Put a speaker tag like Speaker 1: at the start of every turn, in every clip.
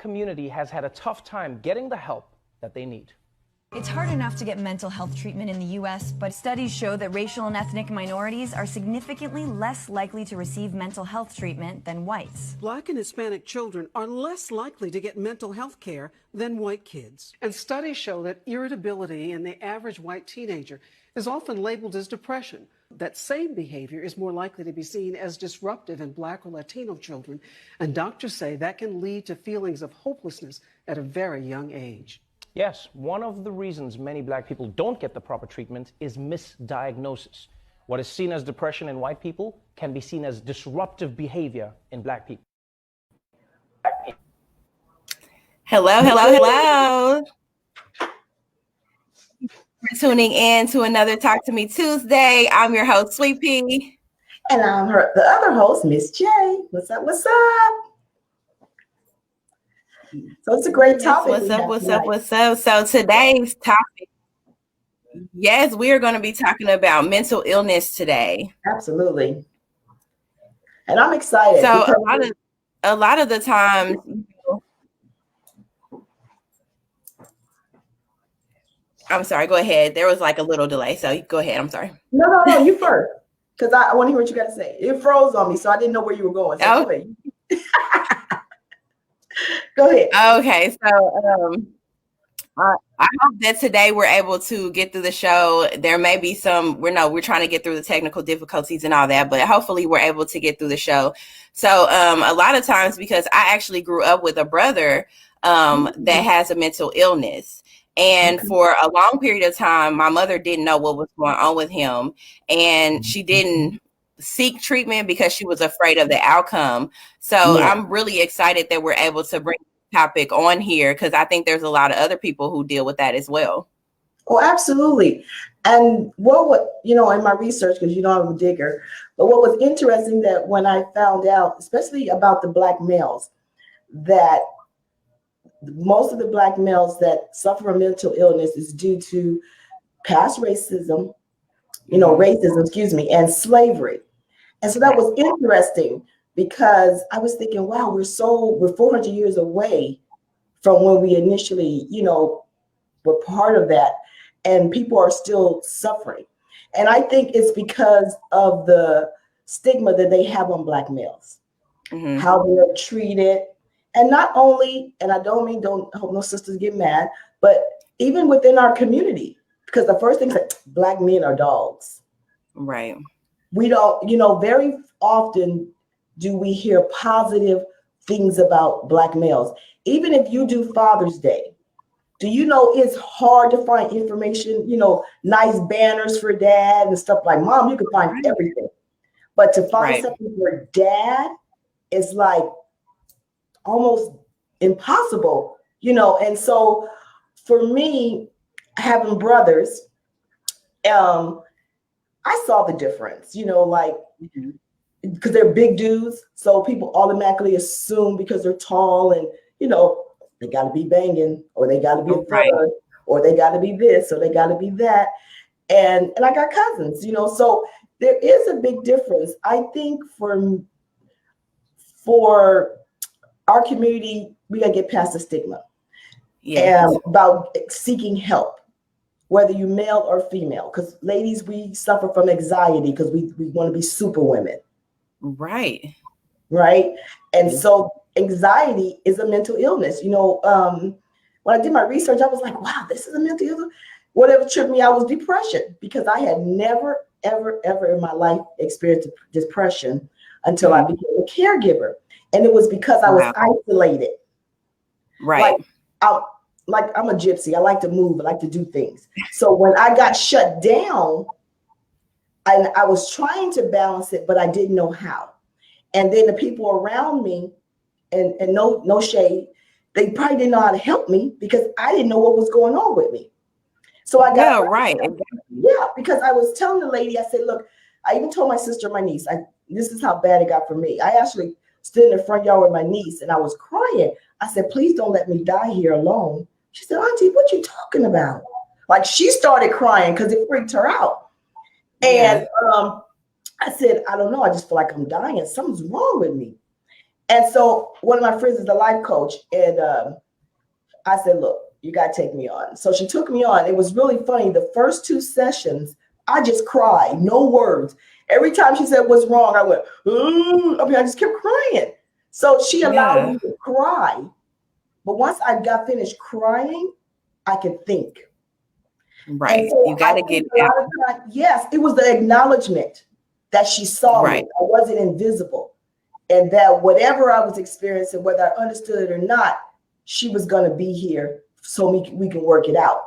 Speaker 1: community has had a tough time getting the help that they need.
Speaker 2: It's hard enough to get mental health treatment in the U.S., but studies show that racial and ethnic minorities are significantly less likely to receive mental health treatment than whites.
Speaker 3: Black and Hispanic children are less likely to get mental health care than white kids. And studies show that irritability in the average white teenager is often labeled as depression. That same behavior is more likely to be seen as disruptive in Black or Latino children, and doctors say that can lead to feelings of hopelessness at a very young age.
Speaker 1: Yes, one of the reasons many Black people don't get the proper treatment is misdiagnosis. What is seen as depression in white people can be seen as disruptive behavior in Black people.
Speaker 4: Hello. We're tuning in to another Talk to Me Tuesday. I'm your host, Sweet Pea.
Speaker 5: And I'm the other host, Miss J. What's up? So it's a great topic.
Speaker 4: What's up? So today's topic, yes, we are going to be talking about mental illness today.
Speaker 5: Absolutely. And I'm excited.
Speaker 4: So a lot of the times, I'm sorry, go ahead. There was like a little delay. So go ahead. I'm sorry.
Speaker 5: No, you first. Because I want to hear what you got to say. It froze on me, so I didn't know where you were going. So go ahead.
Speaker 4: Okay, so I hope that today we're able to get through the show. There may be we're trying to get through the technical difficulties and all that, but hopefully we're able to get through the show. So a lot of times, because I actually grew up with a brother that has a mental illness. And for a long period of time, my mother didn't know what was going on with him, and she didn't seek treatment because she was afraid of the outcome. So I'm really excited that we're able to bring the topic on here, because I think there's a lot of other people who deal with that as well.
Speaker 5: Oh, absolutely. And in my research, because I'm a digger, but what was interesting that when I found out, especially about the Black males, that most of the Black males that suffer from mental illness is due to past racism, and slavery. And so that was interesting, because I was thinking, wow, we're 400 years away from when we initially, were part of that, and people are still suffering. And I think it's because of the stigma that they have on Black males, how they're treated. And not only, and I don't hope no sisters get mad, but even within our community, because the first thing is that Black men are dogs.
Speaker 4: Right.
Speaker 5: We don't, very often do we hear positive things about Black males. Even if you do Father's Day, do you know it's hard to find information, nice banners for dad and stuff like Mom, you can find everything. But to find something for dad is like almost impossible, And so for me, having brothers, I saw the difference, because they're big dudes. So people automatically assume because they're tall and, they got to be banging, or they got to be a thug, or they got to be this, or they got to be that. And I got cousins, so there is a big difference. I think for our community, we got to get past the stigma about seeking help, whether you male or female, because ladies, we suffer from anxiety because we want to be super women.
Speaker 4: Right.
Speaker 5: And so anxiety is a mental illness. When I did my research, I was like, wow, this is a mental illness. Whatever tripped me out was depression, because I had never, ever, ever in my life experienced depression until I became a caregiver. And it was because I was isolated.
Speaker 4: Right.
Speaker 5: I'm a gypsy. I like to move. I like to do things. So when I got shut down, I was trying to balance it, but I didn't know how. And then the people around me, and no shade, they probably didn't know how to help me, because I didn't know what was going on with me. So I got because I was telling the lady, I said, look, I even told my sister, my niece, this is how bad it got for me. I actually stood in the front yard with my niece and I was crying. I said, please don't let me die here alone. She said, Auntie, what you talking about? Like, she started crying because it freaked her out. And I said, I don't know. I just feel like I'm dying. Something's wrong with me. And so one of my friends is a life coach, and I said, look, you got to take me on. So she took me on. It was really funny. The first 2 sessions, I just cried, no words. Every time she said what's wrong, I went, I just kept crying. So she allowed me to cry. But once I got finished crying, I could think.
Speaker 4: Right.
Speaker 5: So
Speaker 4: you got to get it out.
Speaker 5: Yes, it was the acknowledgement that she saw me. I wasn't invisible. And that whatever I was experiencing, whether I understood it or not, she was going to be here so we can work it out.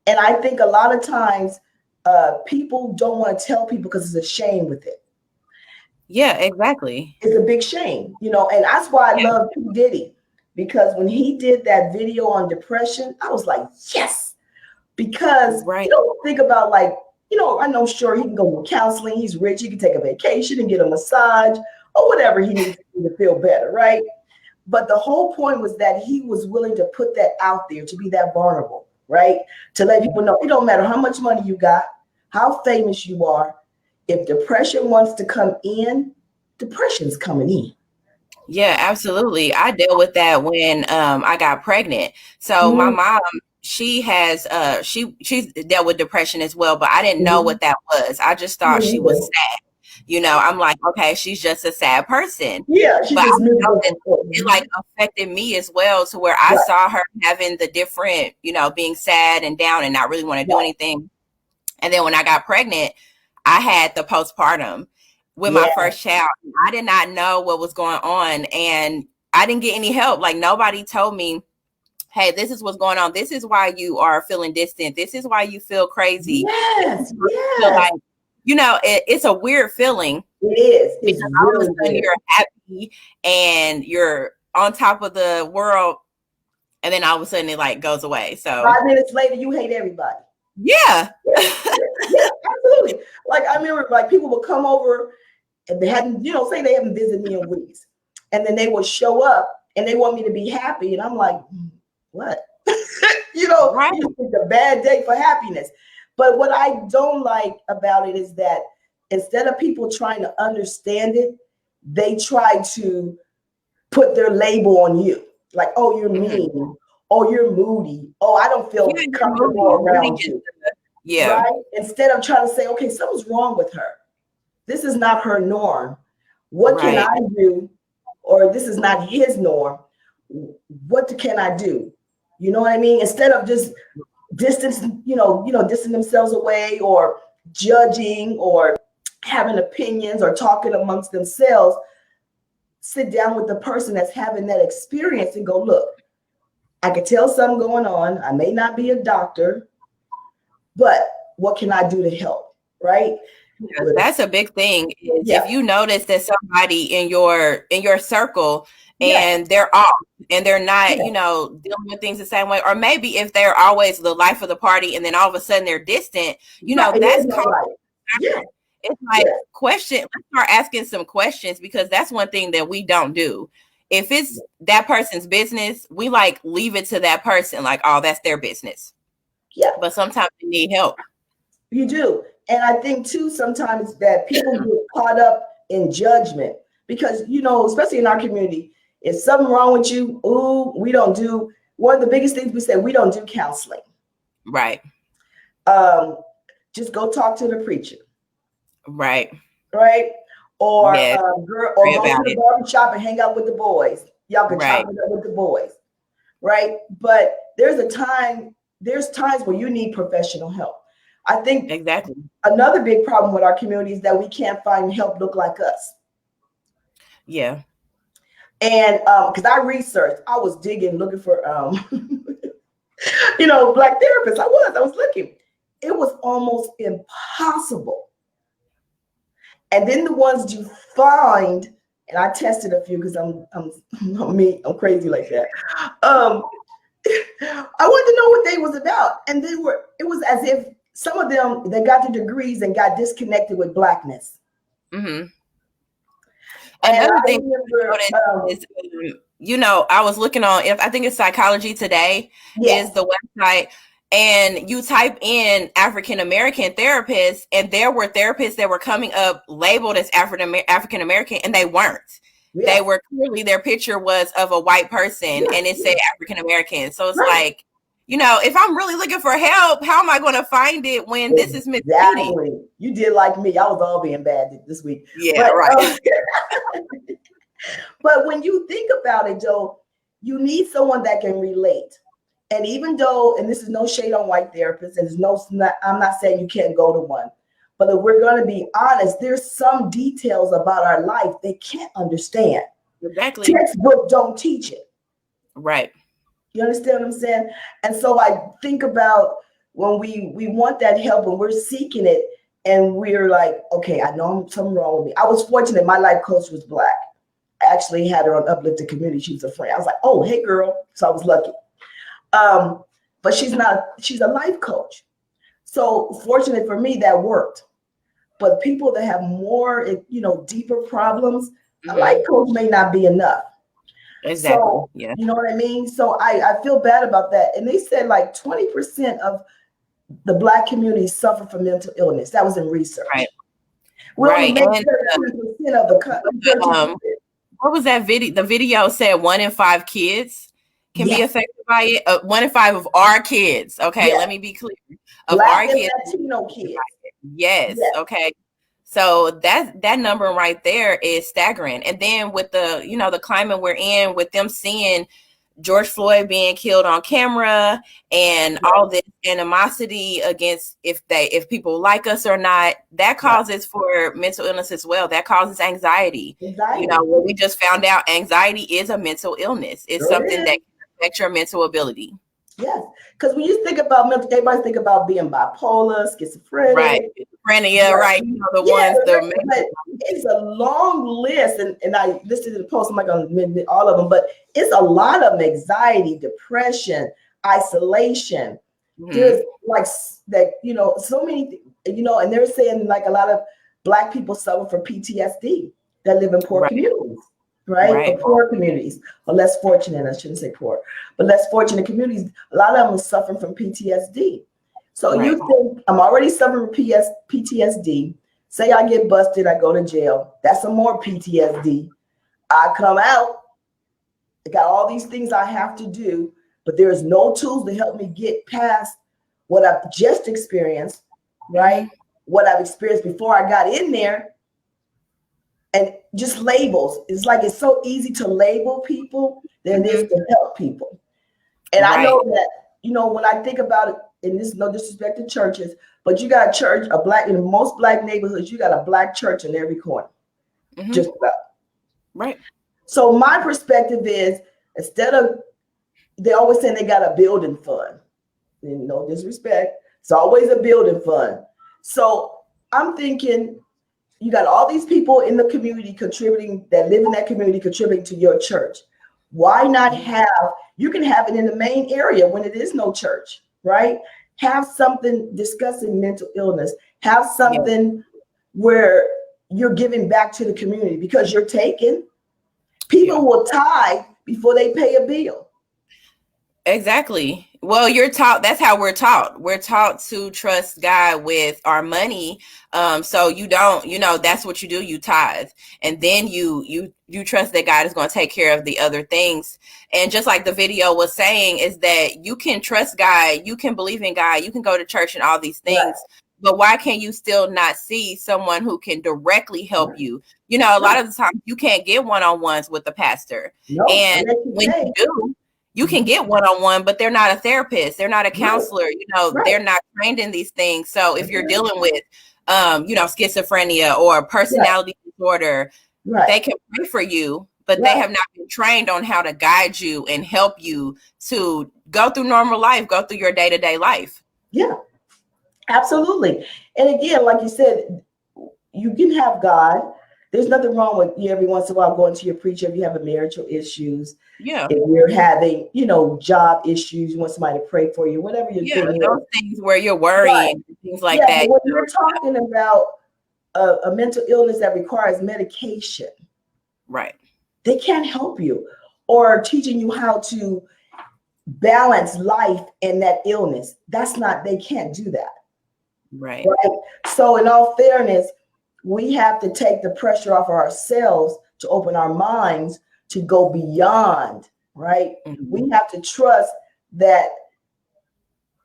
Speaker 5: And I think a lot of times people don't want to tell people because it's a shame with it.
Speaker 4: Yeah, exactly.
Speaker 5: It's a big shame, you know, and that's why I love P. Diddy, because when he did that video on depression, I was like, yes, because you don't think about like, you know, I know sure he can go to counseling. He's rich. He can take a vacation and get a massage or whatever he needs to do to feel better. Right. But the whole point was that he was willing to put that out there, to be that vulnerable, right? To let people know it don't matter how much money you got, how famous you are. If depression wants to come in, depression's coming in.
Speaker 4: Yeah, absolutely. I dealt with that when I got pregnant. So my mom, she has she's dealt with depression as well, but I didn't know what that was. I just thought she was sad. You know, I'm like, okay, she's just a sad person.
Speaker 5: Yeah, she just knew
Speaker 4: it like affected me as well, to where I saw her having the different, you know, being sad and down and not really want to do anything. And then when I got pregnant, I had the postpartum with my first child. I did not know what was going on, and I didn't get any help. Like nobody told me, hey, this is what's going on. This is why you are feeling distant. This is why you feel crazy.
Speaker 5: Yes.
Speaker 4: Feel like, you know, it's a weird feeling.
Speaker 5: It is.
Speaker 4: It's all of a sudden you're happy and you're on top of the world, and then all of a sudden it like goes away. So
Speaker 5: 5 minutes later, you hate everybody.
Speaker 4: Yeah.
Speaker 5: Yeah, absolutely. Like I remember, like people would come over and they hadn't, you know, say they haven't visited me in weeks, and then they would show up and they want me to be happy, and I'm like, what? You know, it's a bad day for happiness. But what I don't like about it is that instead of people trying to understand it, they try to put their label on you. Like, oh, you're mean. Oh, you're moody. Oh, I don't feel comfortable around you.
Speaker 4: Yeah.
Speaker 5: Right? Instead of trying to say, okay, something's wrong with her. This is not her norm. What can I do? Or this is not his norm. What can I do? You know what I mean? Instead of just distancing themselves away or judging or having opinions or talking amongst themselves, sit down with the person that's having that experience and go, look, I can tell something going on. I may not be a doctor, but what can I do to help? Right?
Speaker 4: Yeah, that's a big thing. If you notice that somebody in your circle and they're off and they're not, you know, dealing with things the same way, or maybe if they're always the life of the party and then all of a sudden they're distant, you know, that's it's like question. Let's start asking some questions, because that's one thing that we don't do. If it's that person's business, we like leave it to that person, like, oh, that's their business.
Speaker 5: Yeah.
Speaker 4: But sometimes you need help.
Speaker 5: You do. And I think too, sometimes that people get caught up in judgment, because, you know, especially in our community, if something wrong with you, we don't do, one of the biggest things we say, we don't do counseling.
Speaker 4: Right.
Speaker 5: Just go talk to the preacher.
Speaker 4: Right.
Speaker 5: Right. Or go to the barbershop and hang out with the boys. Y'all can chop it up with the boys. Right. But there's times where you need professional help. I think another big problem with our community is that we can't find help look like us.
Speaker 4: Yeah.
Speaker 5: And because I researched, I was digging, looking for Black therapists. I was looking. It was almost impossible. And then the ones you find, and I tested a few because I'm crazy like that. I wanted to know what they was about. And it was as if some of them, they got their degrees and got disconnected with Blackness.
Speaker 4: Mm-hmm. Another thing is, you know, I was looking on, I think it's Psychology Today is the website, and you type in African American therapists, and there were therapists that were coming up labeled as African American, and they weren't. they were clearly, their picture was of a white person and it said African American. So it's like, you know, if I'm really looking for help, how am I going to find it when this is misleading?
Speaker 5: You did like me. I was all being bad this week.
Speaker 4: Yeah, right.
Speaker 5: But when you think about it, Joe, you need someone that can relate. And even though, and this is no shade on white therapists, and I'm not saying you can't go to one, but if we're going to be honest, there's some details about our life they can't understand.
Speaker 4: Exactly.
Speaker 5: Textbook don't teach it.
Speaker 4: Right.
Speaker 5: You understand what I'm saying? And so I think about when we want that help and we're seeking it and we're like, okay, I know something wrong with me. I was fortunate. My life coach was Black. I actually had her on Uplifted Community. She was a friend. I was like, oh, hey, girl. So I was lucky. But she's a life coach. So fortunate for me, that worked. But people that have more, deeper problems, a life coach may not be enough.
Speaker 4: Exactly.
Speaker 5: So,
Speaker 4: yeah.
Speaker 5: You know what I mean? So I feel bad about that. And they said like 20% of the Black community suffer from mental illness. That was in research.
Speaker 4: Right.
Speaker 5: We only make
Speaker 4: 13%
Speaker 5: of the country.
Speaker 4: What was that video? The video said 1 in 5 kids can be affected by it. 1 in 5 of our kids. Okay, let me be clear. Of
Speaker 5: Black
Speaker 4: our kids.
Speaker 5: Latino kids.
Speaker 4: Yes. Okay. So that number right there is staggering. And then with the climate we're in, with them seeing George Floyd being killed on camera and all this animosity against if people like us or not, that causes for mental illness as well. That causes anxiety. What we just found out, anxiety is a mental illness. It's something that can affect your mental ability.
Speaker 5: Yes, because when you think about mental, everybody think about being bipolar, schizophrenia.
Speaker 4: Right, schizophrenia, right.
Speaker 5: But it's a long list, and I listed in the post. I'm not going to admit all of them, but it's a lot of anxiety, depression, isolation. There's like that, so many, and they're saying like a lot of Black people suffer from PTSD that live in poor communities. Right? Or poor communities, or less fortunate, I shouldn't say poor, but less fortunate communities, a lot of them are suffering from PTSD. So you think, I'm already suffering from PTSD. Say I get busted, I go to jail. That's some more PTSD. I come out, I got all these things I have to do, but there's no tools to help me get past what I've just experienced, right? What I've experienced before I got in there. And just labels. It's like it's so easy to label people than it is to help people. And I know that, when I think about it, and this is no disrespect to churches, but you got a church, in most Black neighborhoods, you got a Black church in every corner. Just about.
Speaker 4: Right.
Speaker 5: So my perspective is, instead of, they always saying they got a building fund. And no disrespect. It's always a building fund. So I'm thinking, you got all these people in the community that live in that community contributing to your church. Why not you can have it in the main area when it is no church, right? Have something discussing mental illness. Have something where you're giving back to the community because you're taking. People will tithe before they pay a bill.
Speaker 4: Exactly. Well, you're taught, that's how we're taught. We're taught to trust God with our money. So you don't, that's what you do. You tithe. And then you trust that God is going to take care of the other things. And just like the video was saying, is that you can trust God, you can believe in God, you can go to church and all these things. Right. But why can you still not see someone who can directly help you? A lot of the time you can't get one-on-ones with the pastor. And when you do, you can get one-on-one, but they're not a therapist. They're not a counselor. They're not trained in these things. So if you're dealing with, schizophrenia or personality disorder, they can pray for you, but they have not been trained on how to guide you and help you to go through normal life, go through your day-to-day life.
Speaker 5: Yeah, absolutely. And again, like you said, you can have God. There's nothing wrong with you every once in a while going to your preacher if you have marital issues. Yeah. If you're having, job issues, you want somebody to pray for you, whatever you're doing.
Speaker 4: Those things where you're worrying, things like that.
Speaker 5: When you're talking about a mental illness that requires medication,
Speaker 4: right? They
Speaker 5: can't help you, or teaching you how to balance life and that illness. They can't do that. Right. So in all fairness, we have to take the pressure off of ourselves to open our minds to go beyond, right?
Speaker 4: Mm-hmm.
Speaker 5: We have to trust that,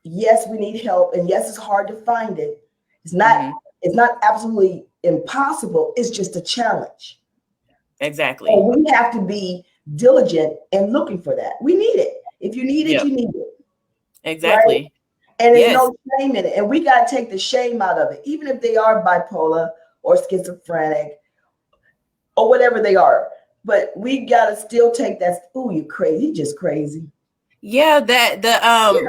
Speaker 5: yes, we need help, and yes, it's hard to find it. It's not absolutely impossible. It's just a challenge.
Speaker 4: Exactly.
Speaker 5: And we have to be diligent in looking for that. We need it. If you need it, you need it.
Speaker 4: Exactly.
Speaker 5: Right? And there's no shame in it. And we got to take the shame out of it, even if they are bipolar or schizophrenic or whatever they are. But we got to still take that, oh, you crazy, you just crazy.
Speaker 4: Yeah,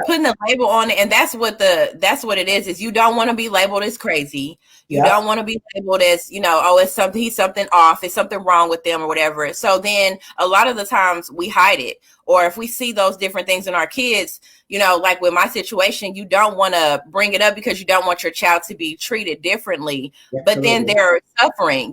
Speaker 4: putting a label on it, and that's what it is you don't want to be labeled as crazy. You don't want to be labeled as, oh, it's something, he's something off, it's something wrong with them or whatever. So then a lot of the times we hide it. Or if we see those different things in our kids, like with my situation, you don't want to bring it up because you don't want your child to be treated differently. Absolutely. But then they're suffering.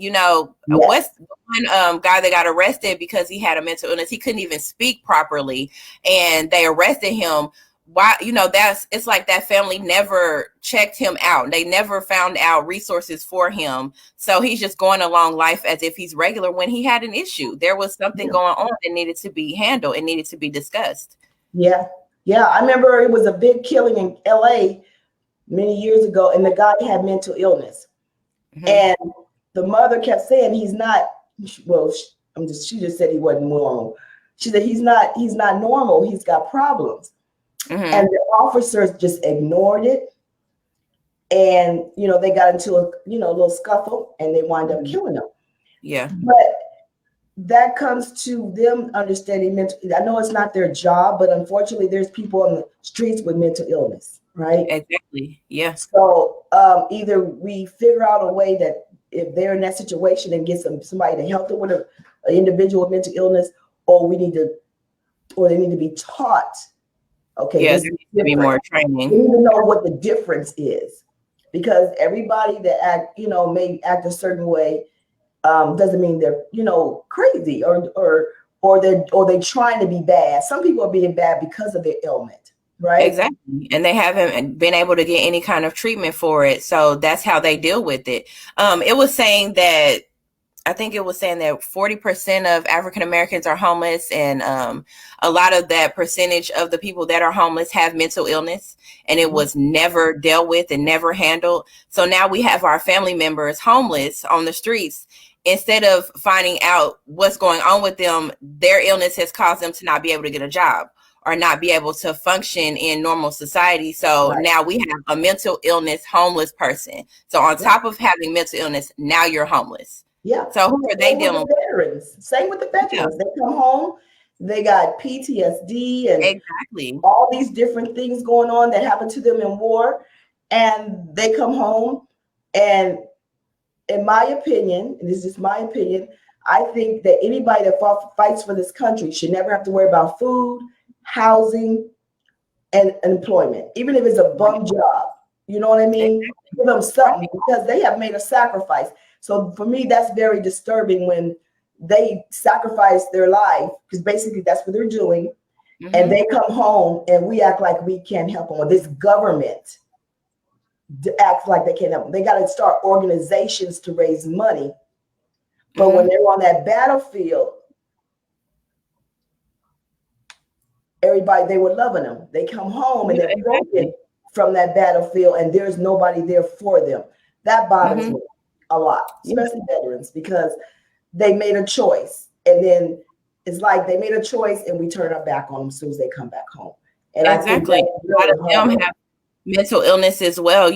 Speaker 4: What's the one guy that got arrested because he had a mental illness? He couldn't even speak properly, and they arrested him. Why? It's like that family never checked him out. They never found out resources for him. So he's just going along life as if he's regular when he had an issue. There was something going on that needed to be handled and needed to be discussed.
Speaker 5: Yeah. Yeah. I remember it was a big killing in LA many years ago, and the guy had mental illness. Mm-hmm. And the mother kept saying he's not, well, she just said he wasn't normal. She said he's not normal. He's got problems. Mm-hmm. And the officers just ignored it. And, they got into a little scuffle, and they wind up killing him. Yeah. But that comes to them understanding I know it's not their job, but unfortunately there's people on the streets with mental illness, right?
Speaker 4: Exactly. Yeah.
Speaker 5: So either we figure out a way that if they're in that situation and get somebody to help them with an individual with mental illness, or they need to be taught. Okay.
Speaker 4: Yes, there needs to be more training.
Speaker 5: We need to know what the difference is, because everybody that may act a certain way doesn't mean they're crazy or they're trying to be bad. Some people are being bad because of their ailment, right?
Speaker 4: Exactly, and they haven't been able to get any kind of treatment for it, so that's how they deal with it. It was saying that 40% of African Americans are homeless, and a lot of that percentage of the people that are homeless have mental illness, and it was never dealt with and never handled. So now we have our family members homeless on the streets. Instead of finding out what's going on with them, their illness has caused them to not be able to get a job or not be able to function in normal society. So now we have a mental illness homeless person. So on top of having mental illness, now you're homeless.
Speaker 5: Yeah.
Speaker 4: So who are they dealing with?
Speaker 5: Veterans. Same with the veterans. Yeah. They come home, they got PTSD and
Speaker 4: exactly
Speaker 5: all these different things going on that happened to them in war. And they come home, and in my opinion, and this is my opinion, I think that anybody that fights for this country should never have to worry about food, housing, and employment, even if it's a bum job. You know what I mean? Exactly. Give them something, because they have made a sacrifice. So for me, that's very disturbing when they sacrifice their life, because basically that's what they're doing. Mm-hmm. And they come home and we act like we can't help them, or this government acts like they can't help them. They got to start organizations to raise money. But when they're on that battlefield, everybody, they were loving them. They come home and they're broken from that battlefield, and there's nobody there for them. That bothers me a lot, especially veterans, because they made a choice, and then it's like they made a choice and we turn our back on them as soon as they come back home. And
Speaker 4: exactly. A lot of them have mental illness as well.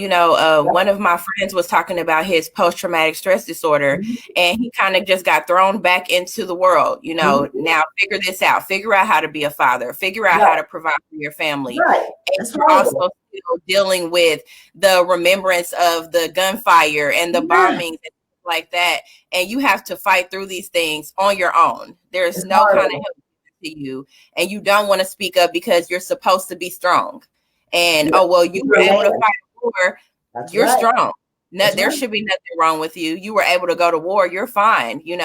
Speaker 4: One of my friends was talking about his post-traumatic stress disorder, and he kind of just got thrown back into the world. Now figure this out, figure out how to be a father, figure out how to provide for your family.
Speaker 5: Right.
Speaker 4: And you're also still dealing with the remembrance of the gunfire and the bombings and like that. And you have to fight through these things on your own. There's no kind of help to you, and you don't want to speak up because you're supposed to be strong. And you were able to fight a war. You're strong. There should be nothing wrong with you. You were able to go to war. You're fine. And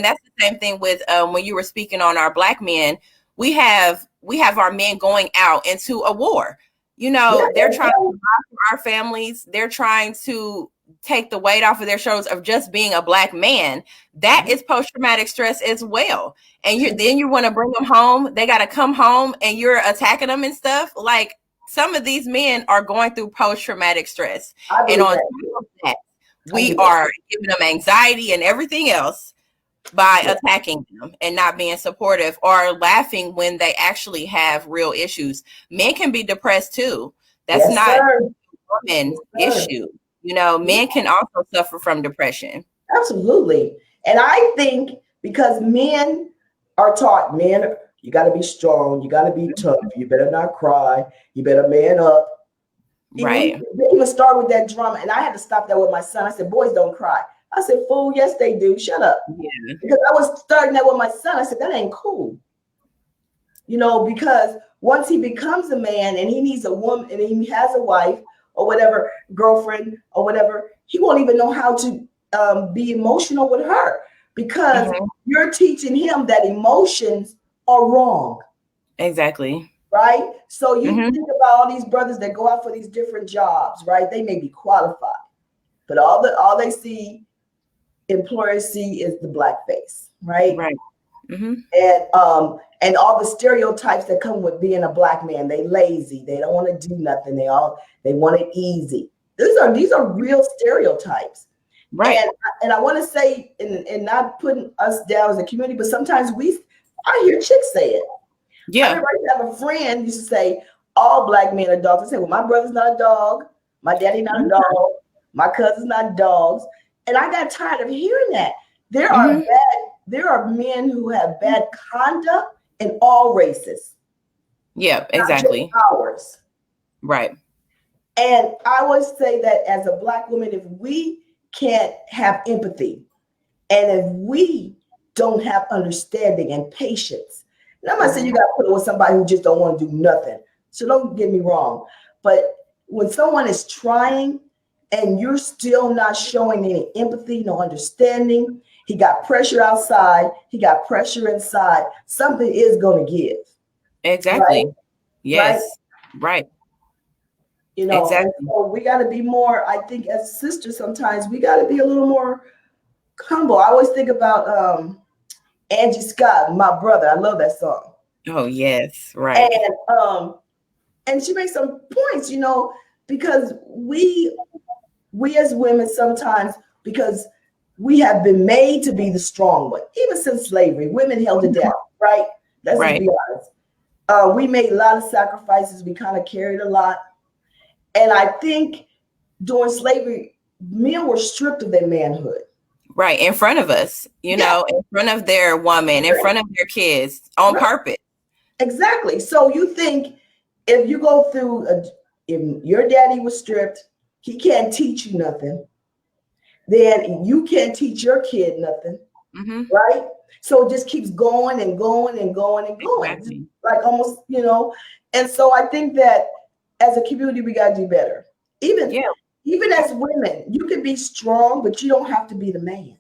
Speaker 4: that's the same thing with when you were speaking on our Black men. We have our men going out into a war. They're trying to provide for our families. They're trying to take the weight off of their shoulders of just being a Black man. That is post-traumatic stress as well. And then you want to bring them home. They got to come home and you're attacking them and stuff. Like, some of these men are going through post-traumatic stress. And on top of that, we are giving them anxiety and everything else by attacking them and not being supportive or laughing when they actually have real issues. Men can be depressed too. That's not a woman issue. You know, men can also suffer from depression.
Speaker 5: Absolutely. And I think because men are taught, you got to be strong, you got to be tough, you better not cry, you better man up.
Speaker 4: Right.
Speaker 5: They even start with that drama. And I had to stop that with my son. I said, boys don't cry. I said, fool, yes, they do. Shut up.
Speaker 4: Yeah.
Speaker 5: Because I was starting that with my son. I said, that ain't cool. You know, because once he becomes a man and he needs a woman and he has a wife or whatever, girlfriend or whatever, he won't even know how to be emotional with her because you're teaching him that emotions are wrong.
Speaker 4: Exactly.
Speaker 5: Right? So you think about all these brothers that go out for these different jobs, right? They may be qualified, but all they see, employers see, is the black face, right?
Speaker 4: Right.
Speaker 5: And all the stereotypes that come with being a black man. They lazy, they don't want to do nothing, they want it easy. These are real stereotypes.
Speaker 4: Right.
Speaker 5: And I want to say, and not putting us down as a community, but sometimes I hear chicks say it.
Speaker 4: Yeah.
Speaker 5: I remember I used to have a friend used to say, all black men are dogs. I said, well, my brother's not a dog. My daddy not a dog. My cousin's not dogs. And I got tired of hearing that. There are men who have bad conduct in all races.
Speaker 4: Yeah, exactly.
Speaker 5: Not just ours.
Speaker 4: Right.
Speaker 5: And I always say that as a black woman, if we can't have empathy and if we don't have understanding and patience, and I'm not saying you got to put it with somebody who just don't want to do nothing. So don't get me wrong. But when someone is trying and you're still not showing any empathy, no understanding, he got pressure outside, he got pressure inside, something is going to give.
Speaker 4: Exactly.
Speaker 5: Right?
Speaker 4: Yes. Right.
Speaker 5: You know,
Speaker 4: exactly.
Speaker 5: So we got to be more, I think as sisters, sometimes we got to be a little more humble. I always think about Angie Scott, My Brother. I love that song.
Speaker 4: Oh, yes. Right.
Speaker 5: And she makes some points, you know, because we as women sometimes, because we have been made to be the strong one. Even since slavery, women held it down, right? Let's just be honest. We made a lot of sacrifices. We kind of carried a lot. And I think during slavery, men were stripped of their manhood.
Speaker 4: Right. In front of us, you know, in front of their woman, in front of their kids on purpose.
Speaker 5: Exactly. So you think if you go through, if your daddy was stripped, he can't teach you nothing. Then you can't teach your kid nothing. Right. So it just keeps going and going and going and going.
Speaker 4: Exactly.
Speaker 5: Like almost, you know. And so I think that as a community, we got to do better. Even as women, you can be strong, but you don't have to be the man.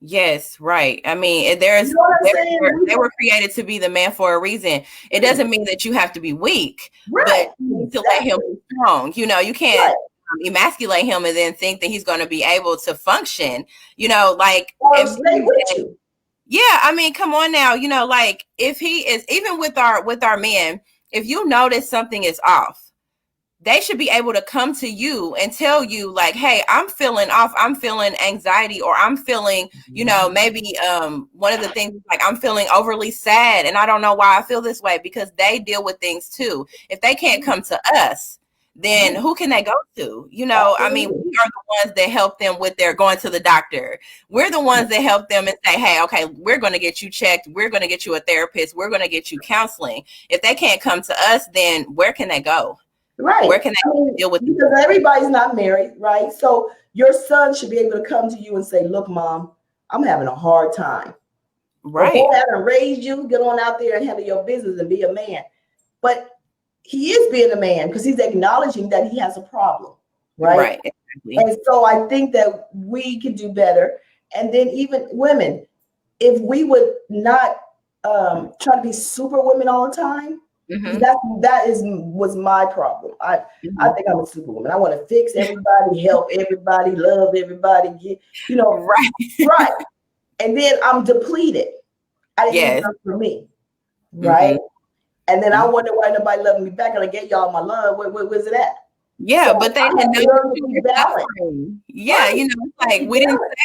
Speaker 4: Yes, right. I mean, they were created to be the man for a reason. It doesn't mean that you have to be weak, but to let him be strong. You know, you can't emasculate him and then think that he's going to be able to function. You know, like I mean, come on now. You know, like if he is, even with our men, if you notice something is off, they should be able to come to you and tell you like, hey, I'm feeling off. I'm feeling anxiety, or I'm feeling, you know, maybe one of the things like I'm feeling overly sad and I don't know why I feel this way, because they deal with things too. If they can't come to us, then who can they go to? You know, I mean, we are the ones that help them with their going to the doctor. We're the ones that help them and say, hey, okay, we're going to get you checked. We're going to get you a therapist. We're going to get you counseling. If they can't come to us, then where can they go?
Speaker 5: Right.
Speaker 4: Where can they deal with?
Speaker 5: Because everybody's not married, right? So your son should be able to come to you and say, look, Mom, I'm having a hard time.
Speaker 4: Right.
Speaker 5: Before having raised you, get on out there and handle your business and be a man. But he is being a man because he's acknowledging that he has a problem. Right.
Speaker 4: Right. Exactly.
Speaker 5: And so I think that we can do better. And then even women, if we would not try to be super women all the time,
Speaker 4: Mm-hmm.
Speaker 5: Was my problem. I think I'm a superwoman. I want to fix everybody, help everybody, love everybody,
Speaker 4: Right.
Speaker 5: right. And then I'm depleted. I didn't
Speaker 4: Yes.
Speaker 5: do enough for me, right? And then I wonder why nobody loving me back. And I gave y'all my love. Where's it at?
Speaker 4: Yeah,
Speaker 5: So
Speaker 4: but they didn't know you were suffering. Yeah,
Speaker 5: right.
Speaker 4: you know, it's like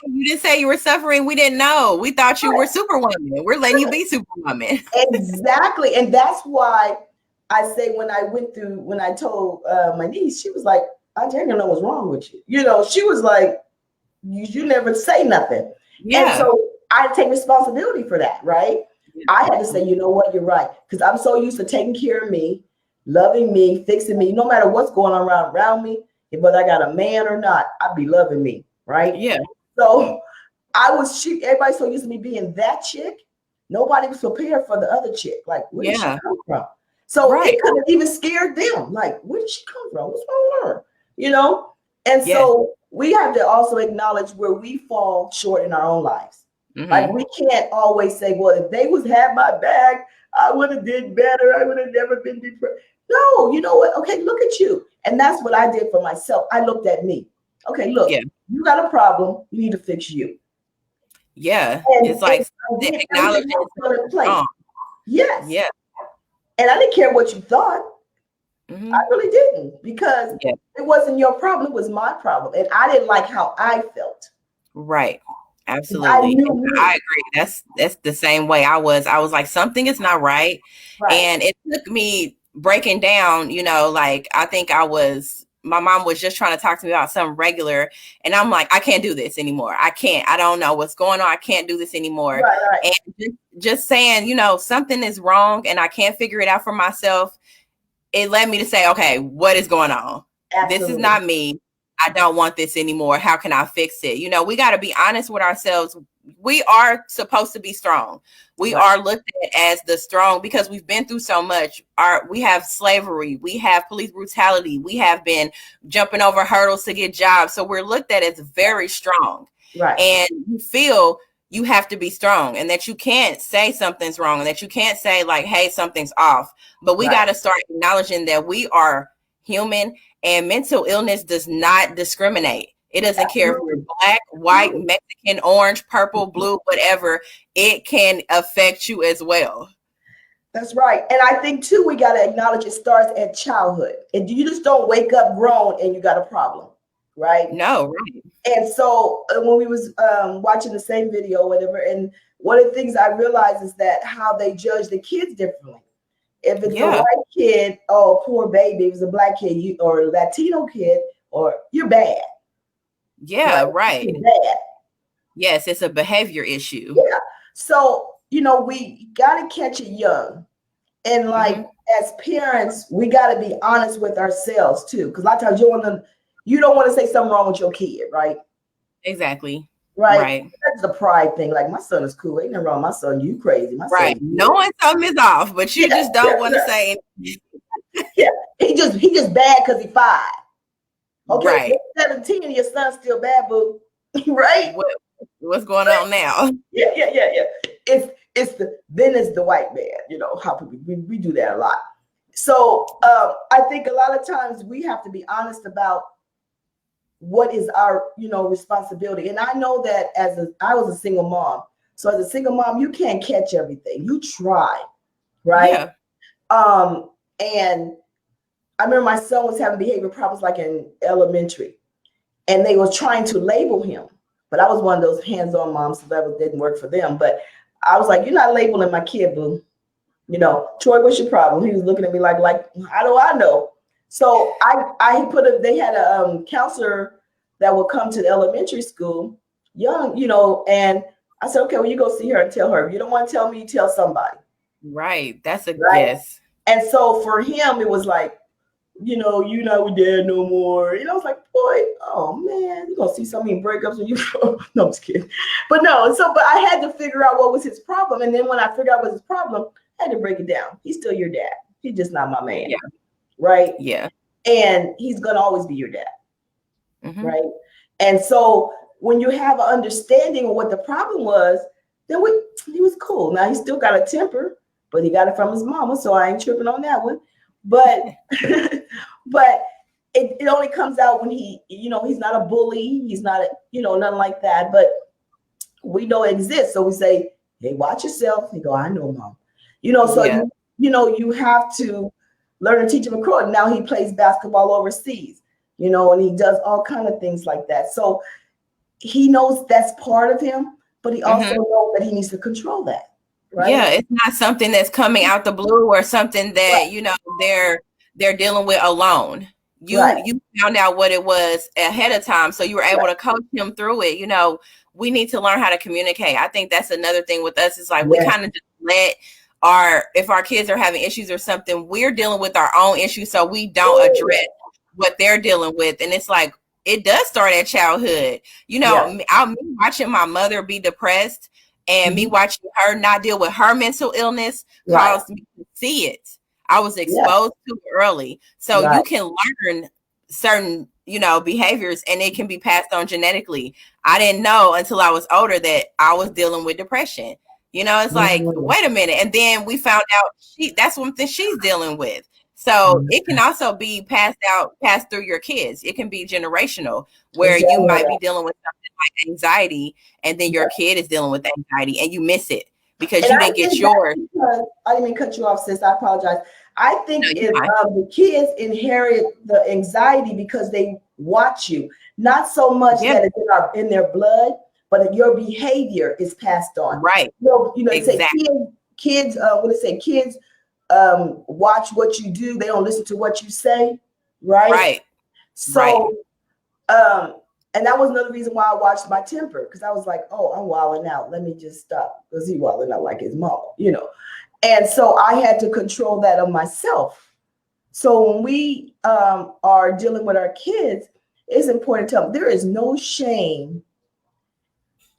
Speaker 4: you didn't say you were suffering. We didn't know. We thought you were Superwoman. We're letting you be Superwoman.
Speaker 5: Exactly. And that's why I say when I told my niece, she was like, I didn't know what's wrong with you. You know, she was like, you never say nothing.
Speaker 4: Yeah.
Speaker 5: And so I take responsibility for that, right? I had to say, you know what, you're right. Because I'm so used to taking care of me, loving me, fixing me, no matter what's going on around me, whether I got a man or not, I'd be loving me, right?
Speaker 4: Yeah.
Speaker 5: So everybody's so used to me being that chick, nobody was prepared for the other chick. Like, where did she come from? So it could have even scared them. Like, where did she come from? What's wrong with her? You know? And so we have to also acknowledge where we fall short in our own lives. Like, we can't always say, well, if they had my back, I would have did better. I would have never been depressed. No, you know what? Okay, look at you. And that's what I did for myself. I looked at me. Okay, look, you got a problem. You need to fix you.
Speaker 4: Yeah.
Speaker 5: And
Speaker 4: it's like acknowledging it's wrong.
Speaker 5: Yes.
Speaker 4: Yeah.
Speaker 5: And I didn't care what you thought. I really didn't, because it wasn't your problem. It was my problem. And I didn't like how I felt.
Speaker 4: Right. Absolutely. I agree. That's the same way I was. I was like, something is not right. And it took me breaking down, you know, like, I think my mom was just trying to talk to me about something regular. And I'm like, I can't do this anymore. I don't know what's going on. I can't do this anymore.
Speaker 5: Right.
Speaker 4: And just saying, you know, something is wrong and I can't figure it out for myself. It led me to say, okay, what is going on?
Speaker 5: Absolutely.
Speaker 4: This is not me. I don't want this anymore. How can I fix it? You know, we got to be honest with ourselves. We are supposed to be strong. We are looked at as the strong because we've been through so much. We have slavery. We have police brutality. We have been jumping over hurdles to get jobs. So we're looked at as very strong.
Speaker 5: Right.
Speaker 4: And you feel you have to be strong and that you can't say something's wrong and that you can't say like, hey, something's off. But we got to start acknowledging that we are human. And mental illness does not discriminate. It doesn't care if you're black, white, Mexican, orange, purple, blue, whatever. It can affect you as well.
Speaker 5: That's right. And I think, too, we got to acknowledge it starts at childhood. And you just don't wake up grown and you got a problem, right?
Speaker 4: No, right.
Speaker 5: And so when we was watching the same video, whatever, and one of the things I realized is that how they judge the kids differently. If it's a white kid, oh, poor baby. If it's a black kid or a Latino kid, or you're bad.
Speaker 4: Yeah, right.
Speaker 5: You're bad.
Speaker 4: Yes, it's a behavior issue.
Speaker 5: Yeah. So, you know, we got to catch it young. And like, as parents, we got to be honest with ourselves, too. Because a lot of times you don't want to say something wrong with your kid, right?
Speaker 4: Exactly.
Speaker 5: Right. That's the pride thing. Like, my son is cool. Ain't nothing wrong. My son, you crazy. My son,
Speaker 4: knowing something is off, but you just don't want to say
Speaker 5: yeah. He just bad because he's 5. Okay.
Speaker 4: Right.
Speaker 5: 17 and your son's still bad, boo. Right?
Speaker 4: What's going on now?
Speaker 5: Yeah. It's the white man, you know, how people we do that a lot. So I think a lot of times we have to be honest about what is our, you know, responsibility. And I know that I was a single mom. So as a single mom, you can't catch everything. You try, right? Yeah. And I remember my son was having behavior problems like in elementary, and they was trying to label him. But I was one of those hands-on moms, so that didn't work for them. But I was like, you're not labeling my kid, boo. You know, Troy, what's your problem? He was looking at me like how do I know? So they had a counselor that would come to the elementary school, young, you know, and I said, okay, well, you go see her and tell her. If you don't want to tell me, you tell somebody.
Speaker 4: Right. That's a guess.
Speaker 5: And so for him, it was like, you know, you're not with dad no more. You know, I was like, boy, oh man, you're gonna see so many breakups when you no, I'm just kidding. But I had to figure out what was his problem. And then when I figured out what was his problem, I had to break it down. He's still your dad. He's just not my man.
Speaker 4: Yeah.
Speaker 5: Right?
Speaker 4: Yeah.
Speaker 5: And he's gonna always be your dad. Right? And so when you have an understanding of what the problem was, then he was cool. Now he still got a temper, but he got it from his mama, so I ain't tripping on that one. But but it only comes out when he, you know, he's not a bully, he's not a, you know, nothing like that. But we know it exists, so we say, hey, watch yourself. He go, I know, Mom. You know, so you know, you have to learn to teach him across. Now he plays basketball overseas, you know, and he does all kind of things like that. So he knows that's part of him, but he also knows that he needs to control that. Right?
Speaker 4: Yeah, it's not something that's coming out the blue or something that, you know, they're dealing with alone. You found out what it was ahead of time, so you were able to coach him through it. You know, we need to learn how to communicate. I think that's another thing with us. Is like we kind of just let if our kids are having issues or something, we're dealing with our own issues, so we don't address what they're dealing with. And it's like it does start at childhood. You know, I'm watching my mother be depressed and me watching her not deal with her mental illness caused me to see it. I was exposed to it early. So you can learn certain, you know, behaviors and it can be passed on genetically. I didn't know until I was older that I was dealing with depression. You know, it's like, wait a minute. And then we found out that's something she's dealing with. So it can also be passed through your kids. It can be generational where you might be dealing with something like anxiety and then your kid is dealing with anxiety and you miss it because you didn't get yours.
Speaker 5: I didn't mean to cut you off, sis. I apologize. I think if the kids inherit the anxiety because they watch you, not so much that it's in their blood, but your behavior is passed on.
Speaker 4: Right.
Speaker 5: You know, say kids, kids watch what you do. They don't listen to what you say. Right.
Speaker 4: Right.
Speaker 5: So, and that was another reason why I watched my temper, because I was like, oh, I'm wilding out. Let me just stop, because he's wilding out like his mom, you know. And so I had to control that of myself. So when we are dealing with our kids, it's important to tell them there is no shame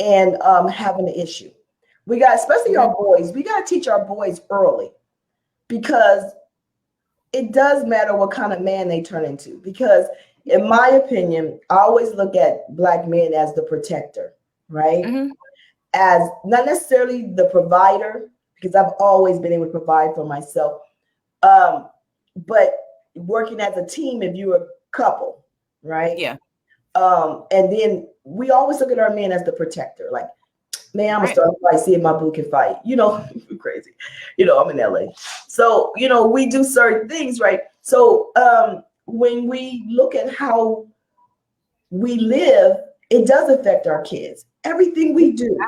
Speaker 5: in having an issue. We got, especially our boys, we got to teach our boys early, because it does matter what kind of man they turn into. Because in my opinion, I always look at Black men as the protector, right? As not necessarily the provider, because I've always been able to provide for myself. But working as a team, if you're a couple, right?
Speaker 4: Yeah.
Speaker 5: And then we always look at our men as the protector. Like, man, I'm gonna start a fight, see if my boo can fight. You know, crazy. You know, I'm in LA. So, you know, we do certain things, right? So when we look at how we live, it does affect our kids. Everything we do.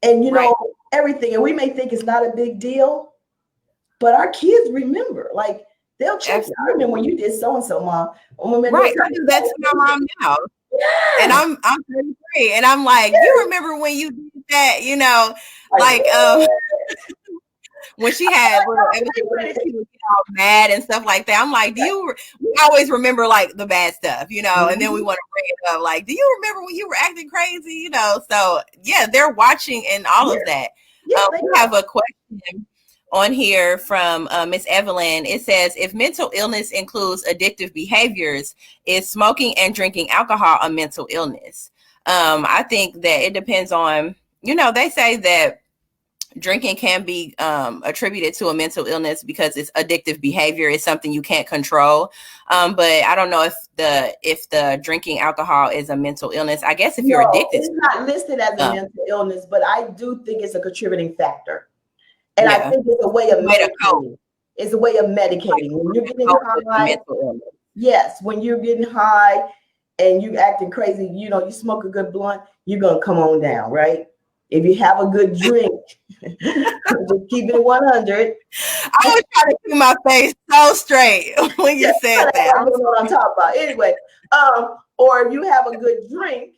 Speaker 5: And you know, everything. And we may think it's not a big deal, but our kids remember. Like, they'll check. I remember when you did so and so, Mom.
Speaker 4: Right, I do that to my mom now. Yeah. And I'm 33, and I'm like, you remember when you did that? You know, like when she had she would get all mad and stuff like that. I'm like, we always remember like the bad stuff, you know, and then we want to bring it up. Like, do you remember when you were acting crazy? You know, so yeah, they're watching and all of that. We have a question on here from Miss Evelyn. It says, if mental illness includes addictive behaviors, is smoking and drinking alcohol a mental illness? I think that it depends on, you know, they say that drinking can be attributed to a mental illness because it's addictive behavior. It's something you can't control. But I don't know if the drinking alcohol is a mental illness. I guess if you're addicted.
Speaker 5: It's not listed as a mental illness, but I do think it's a contributing factor. And I think it's a way of medicating. It's a way of medicating. When you're getting high, yes, when you're getting high and you acting crazy, you know, you smoke a good blunt, you're going to come on down, right? If you have a good drink, just keep it 100.
Speaker 4: I was trying to keep my face so straight when you said that.
Speaker 5: I don't know what I'm talking about. Anyway, or if you have a good drink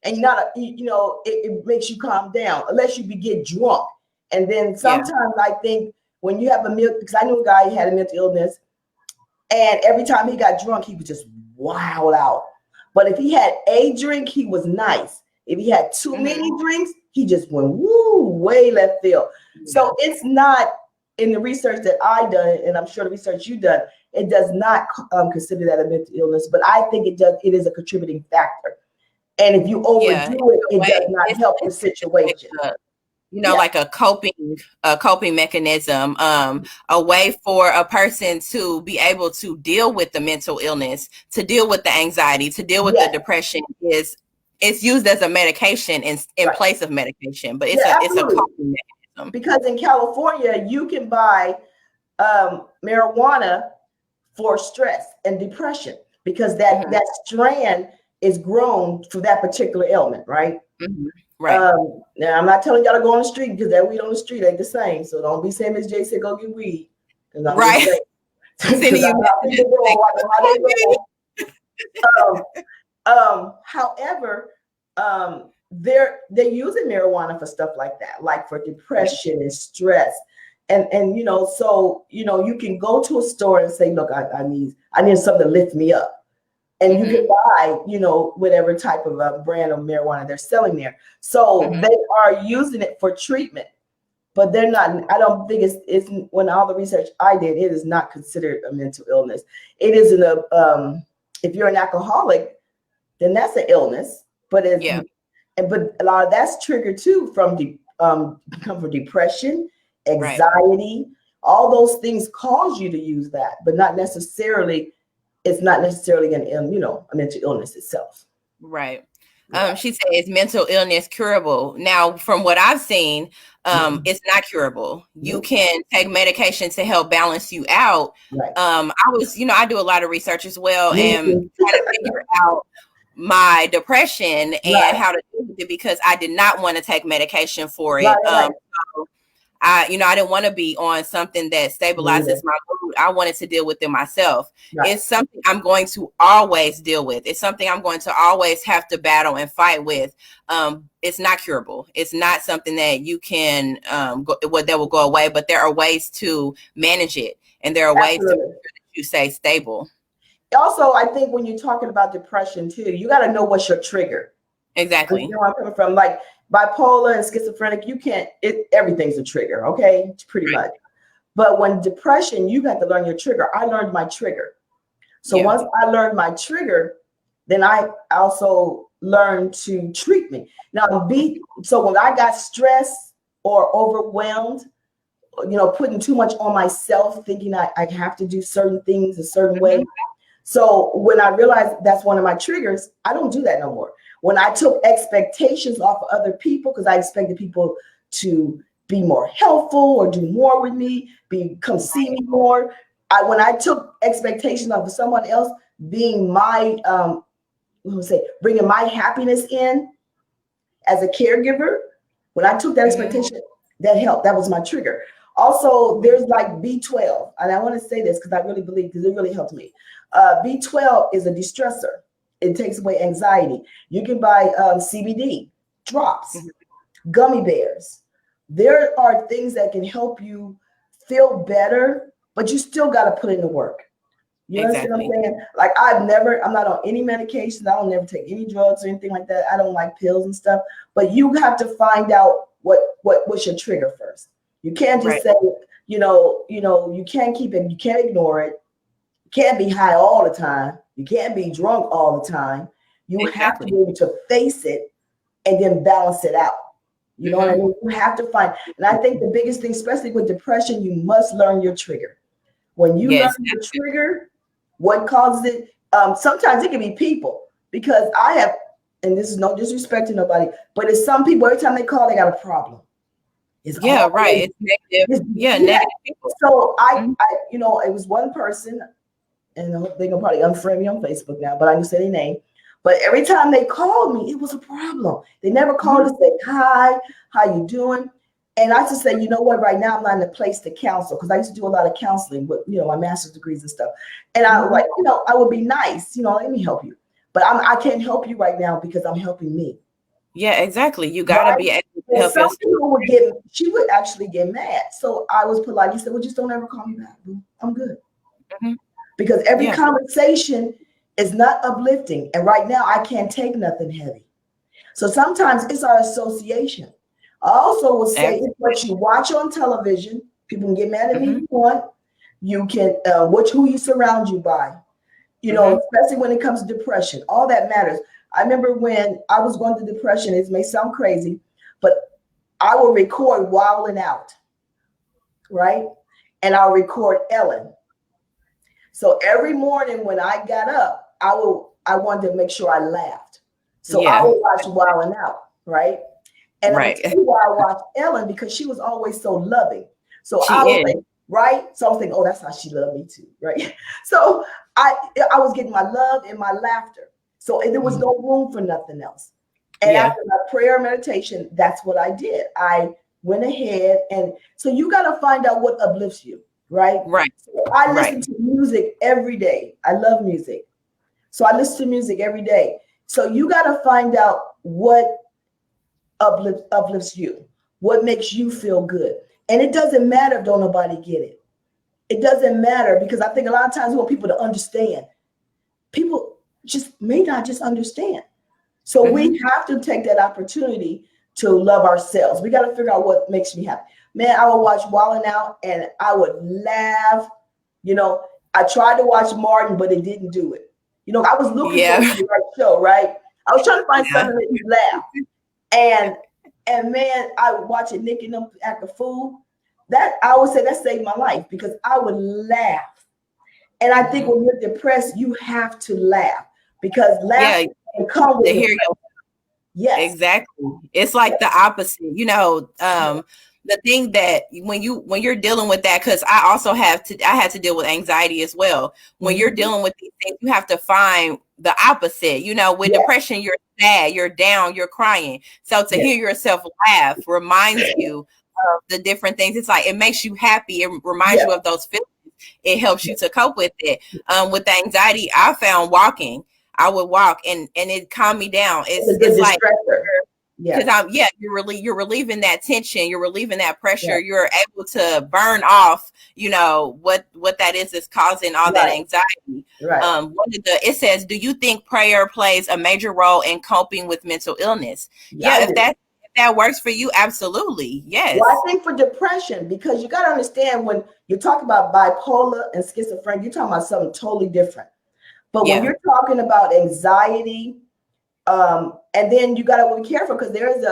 Speaker 5: and you're not, you know, it makes you calm down, unless you get drunk. And then sometimes I think when you have because I knew a guy who had a mental illness, and every time he got drunk, he would just wild out. But if he had a drink, he was nice. If he had too many drinks, he just went way left field. So it's not, in the research that I done, and I'm sure the research you done, it does not consider that a mental illness, but I think it does. It is a contributing factor. And if you overdo it, it does not help the situation.
Speaker 4: you know, like a coping mechanism, a way for a person to be able to deal with the mental illness, to deal with the anxiety, to deal with the depression it's used as a medication in place of medication, but it's a coping mechanism.
Speaker 5: Because in California, you can buy marijuana for stress and depression because that strand is grown for that particular ailment, right?
Speaker 4: Mm-hmm. Right.
Speaker 5: Now, I'm not telling y'all to go on the street because that weed on the street ain't the same. So don't be saying Miss J said go get weed.
Speaker 4: Right.
Speaker 5: However, they're using marijuana for stuff like that, like for depression and stress. And you know, so you know, you can go to a store and say, look, I need something to lift me up. And you can buy, you know, whatever type of brand of marijuana they're selling there. So they are using it for treatment, but they're not. I don't think it's when all the research I did, it is not considered a mental illness. It isn't if you're an alcoholic, then that's an illness. But but a lot of that's triggered too from from depression, anxiety. All those things cause you to use that, but not necessarily. It's not necessarily a mental illness itself.
Speaker 4: Right. She says mental illness curable. Now, from what I've seen, it's not curable. You can take medication to help balance you out.
Speaker 5: Right.
Speaker 4: I do a lot of research as well and try to figure out my depression and how to deal with it because I did not want to take medication for it. I didn't want to be on something that stabilizes my mood. I wanted to deal with it myself. Right. It's something I'm going to always deal with. It's something I'm going to always have to battle and fight with. It's not curable. It's not something that you can that will go away, but there are ways to manage it. And there are ways to make sure that you stay stable.
Speaker 5: Also, I think when you're talking about depression too, you got to know what's your trigger.
Speaker 4: Exactly.
Speaker 5: You know where I'm coming from? Like bipolar and schizophrenic, everything's a trigger, okay? Pretty much. But when depression, you got to learn your trigger. I learned my trigger. So once I learned my trigger, then I also learned to treat me. So when I got stressed or overwhelmed, putting too much on myself, thinking I have to do certain things a certain way. So when I realized that's one of my triggers, I don't do that no more. When I took expectations off of other people, because I expected people to be more helpful or do more with me, come see me more. When I took expectations off of someone else being my, bringing my happiness in as a caregiver, when I took that expectation, that helped. That was my trigger. Also, there's like B12, and I want to say this because I really believe, because it really helped me. B12 is a distressor. It takes away anxiety. You can buy CBD drops, gummy bears. There are things that can help you feel better, but you still got to put in the work. You understand what I'm saying? Like I'm not on any medications. I don't never take any drugs or anything like that. I don't like pills and stuff. But you have to find out what's your trigger first. You can't just say, you can't keep it. You can't ignore it. You can't be high all the time. You can't be drunk all the time. You have to be able to face it and then balance it out. You know what I mean? You have to find, and I think the biggest thing, especially with depression, you must learn your trigger. When you learn your trigger, what causes it? Sometimes it can be people, because I have, and this is no disrespect to nobody, but it's some people, every time they call, they got a problem.
Speaker 4: It's negative. Negative people.
Speaker 5: So I, it was one person, and they're gonna probably unfriend me on Facebook now, but I can say their name. But every time they called me, it was a problem. They never called to say, hi, how you doing? And I used to say, you know what, right now I'm not in a place to counsel, because I used to do a lot of counseling with, my master's degrees and stuff. And I was like, I would be nice, let me help you. But I can't help you right now because I'm helping me.
Speaker 4: Yeah, exactly. You got to be able to help yourself.
Speaker 5: Some people she would actually get mad. So I was polite. He said, well, just don't ever call me back, boo. I'm good. Because every conversation is not uplifting. And right now I can't take nothing heavy. So sometimes it's our association. I also will say it's what you watch on television. People can get mad at me if you want. You can, who you surround you by, especially when it comes to depression, all that matters. I remember when I was going through depression, it may sound crazy, but I will record Wildin' Out, right? And I'll record Ellen. So every morning when I got up, I wanted to make sure I laughed. So I would watch Wildin' Out, right? And I'm gonna tell you why I watched Ellen, because she was always so loving. So I was like, right? So I was thinking, oh, that's how she loved me too, right? So I was getting my love and my laughter. So there was no room for nothing else. And after my prayer meditation, that's what I did. I went ahead, and so you got to find out what uplifts you, right?
Speaker 4: Right.
Speaker 5: So I listen to music every day. I love music. So I listen to music every day. So you got to find out what uplifts you, what makes you feel good. And it doesn't matter if don't nobody get it. It doesn't matter, because I think a lot of times we want people to understand. People just may not just understand. So we have to take that opportunity to love ourselves. We got to figure out what makes me happy. Man, I would watch Wildin' Out and I would laugh. You know, I tried to watch Martin, but it didn't do it. You know, I was looking for the right show, right? I was trying to find something that you laugh. And man, I would watch it, Nick and them act a fool. That, I would say, that saved my life, because I would laugh. And I think when you're depressed, you have to laugh, because laughter can come with depression. Yes,
Speaker 4: exactly. It's like the opposite, you know. The thing that when you're dealing with that, because I also had to deal with anxiety as well. When you're dealing with these things, you have to find the opposite. You know, with depression, you're sad, you're down, you're crying. So to hear yourself laugh reminds you of the different things. It's like it makes you happy. It reminds you of those feelings. It helps you to cope with it. With the anxiety, I found walking. I would walk and it calmed me down. It's like, because you're relieving that tension, you're relieving that pressure, you're able to burn off, you know, what that is causing all that anxiety. It says, do you think prayer plays a major role in coping with mental illness? If that works for you, absolutely. Yes.
Speaker 5: Well, I think for depression, because you got to understand, when you talk about bipolar and schizophrenia, you're talking about something totally different. But when you're talking about anxiety, and then you got to be careful, because there's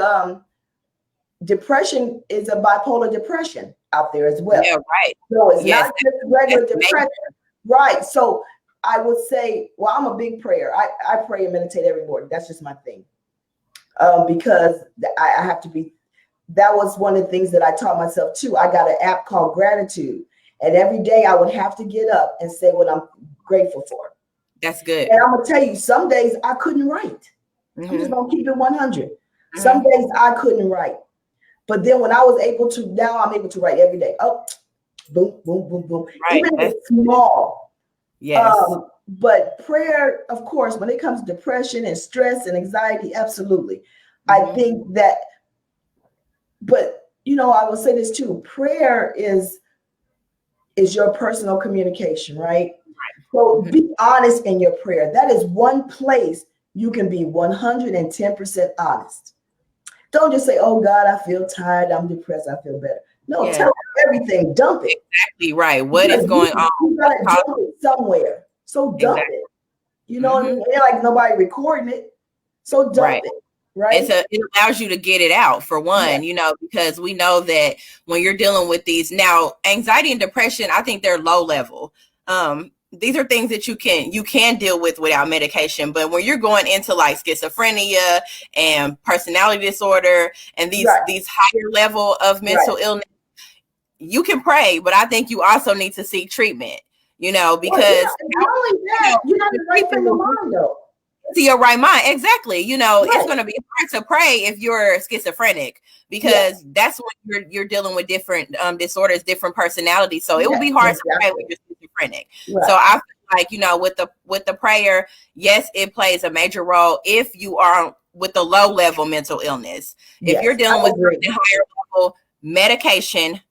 Speaker 5: depression is a bipolar depression out there as well.
Speaker 4: Yeah, right.
Speaker 5: So it's not just regular depression. Right. So I would say, well, I'm a big prayer. I pray and meditate every morning. That's just my thing. Because I have to be, that was one of the things that I taught myself too. I got an app called Gratitude. And every day I would have to get up and say what I'm grateful for.
Speaker 4: That's good.
Speaker 5: And I'm going to tell you, some days I couldn't write. I'm just going to keep it 100. Some days I couldn't write. But then when I was able to, now I'm able to write every day. Oh, boom, boom, boom, boom.
Speaker 4: Right.
Speaker 5: Even if it's small.
Speaker 4: Yes.
Speaker 5: But prayer, of course, when it comes to depression and stress and anxiety, absolutely. I think that, but, you know, I will say this too. Prayer is your personal communication, right? So be honest in your prayer. That is one place you can be 110% honest. Don't just say, oh God, I feel tired, I'm depressed, I feel better. No, tell everything, dump it.
Speaker 4: Exactly right. What is going on?
Speaker 5: You gotta dump it somewhere. So dump it. You know what I mean? It ain't like nobody recording it. So dump it. Right.
Speaker 4: It allows you to get it out, for one, you know, because we know that when you're dealing with these now, anxiety and depression, I think they're low level. These are things that you can deal with without medication. But when you're going into like schizophrenia and personality disorder and these higher level of mental illness, you can pray, but I think you also need to seek treatment, you know, because
Speaker 5: not only that, you're not in the right frame of mind though.
Speaker 4: To your right mind, exactly. You know, it's going to be hard to pray if you're schizophrenic, because that's when you're dealing with different disorders, different personalities. So it will be hard to pray when you're schizophrenic. So I feel like, you know, with the prayer, yes, it plays a major role if you are with the low level mental illness. If you're dealing with the higher level, medication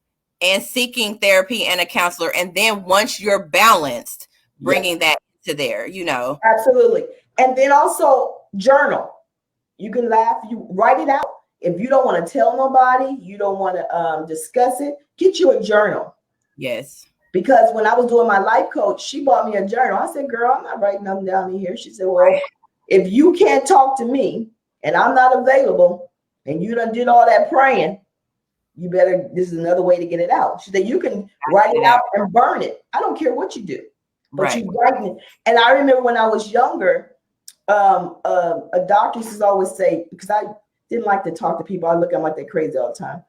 Speaker 4: and seeking therapy and a counselor, and then once you're balanced, bringing that to there, you know.
Speaker 5: Absolutely. And then also journal. You can laugh, you write it out. If you don't want to tell nobody, you don't want to discuss it, get you a journal.
Speaker 4: Yes.
Speaker 5: Because when I was doing my life coach, she bought me a journal. I said, girl, I'm not writing nothing down in here. She said, well, if you can't talk to me and I'm not available and you done did all that praying, you better, this is another way to get it out. She said, you can write it out and burn it. I don't care what you do, but you write it. And I remember when I was younger, a doctor used to always say, because I didn't like to talk to people, I look at them like they're crazy all the time.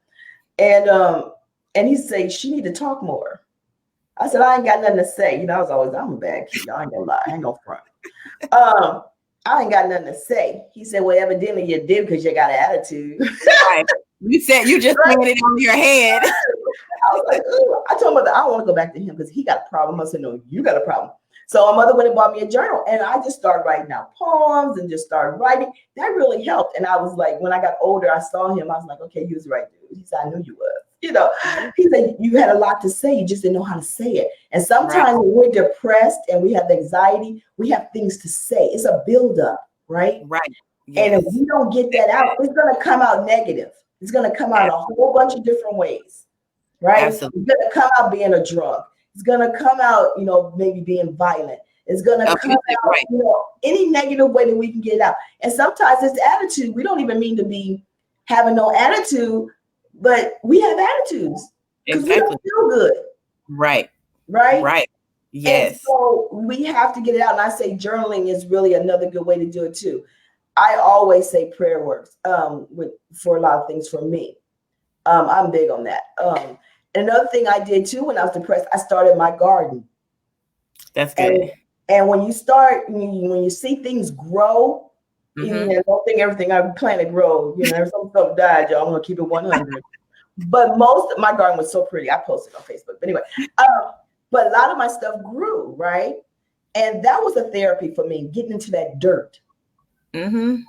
Speaker 5: And he said, she need to talk more. I said, I ain't got nothing to say. You know, I'm a bad kid. I ain't gonna lie. I ain't gonna front. I ain't got nothing to say. He said, well, evidently you do because you got an attitude.
Speaker 4: Right. You said you just put it on your head.
Speaker 5: I was like, ooh. I told mother, I don't want to go back to him because he got a problem. I said, no, you got a problem. So my mother went and bought me a journal, and I just started writing out poems and just started writing. That really helped. And I was like, when I got older, I saw him. I was like, okay, you was right, dude. He said, I knew you was. You know, he said, you had a lot to say. You just didn't know how to say it. And sometimes when we're depressed and we have anxiety, we have things to say. It's a buildup, right?
Speaker 4: Right.
Speaker 5: Yes. And if we don't get that out, it's going to come out negative. It's going to come out a whole bunch of different ways, right?
Speaker 4: Absolutely.
Speaker 5: It's going to come out being a drunk. It's going to come out, you know, maybe being violent. It's going to come out, you know, any negative way that we can get it out. And sometimes it's attitude. We don't even mean to be having no attitude, but we have attitudes because we don't feel good.
Speaker 4: Right.
Speaker 5: Right.
Speaker 4: Right. Yes.
Speaker 5: And so we have to get it out. And I say journaling is really another good way to do it too. I always say prayer works for a lot of things for me. I'm big on that. Another thing I did too when I was depressed, I started my garden.
Speaker 4: That's good.
Speaker 5: And when you start, when you see things grow, even I don't think everything I planted grow. You know, some stuff died, y'all. I'm gonna keep it 100. But most of my garden was so pretty. I posted on Facebook. But anyway, but a lot of my stuff grew, right? And that was a therapy for me, getting into that dirt. And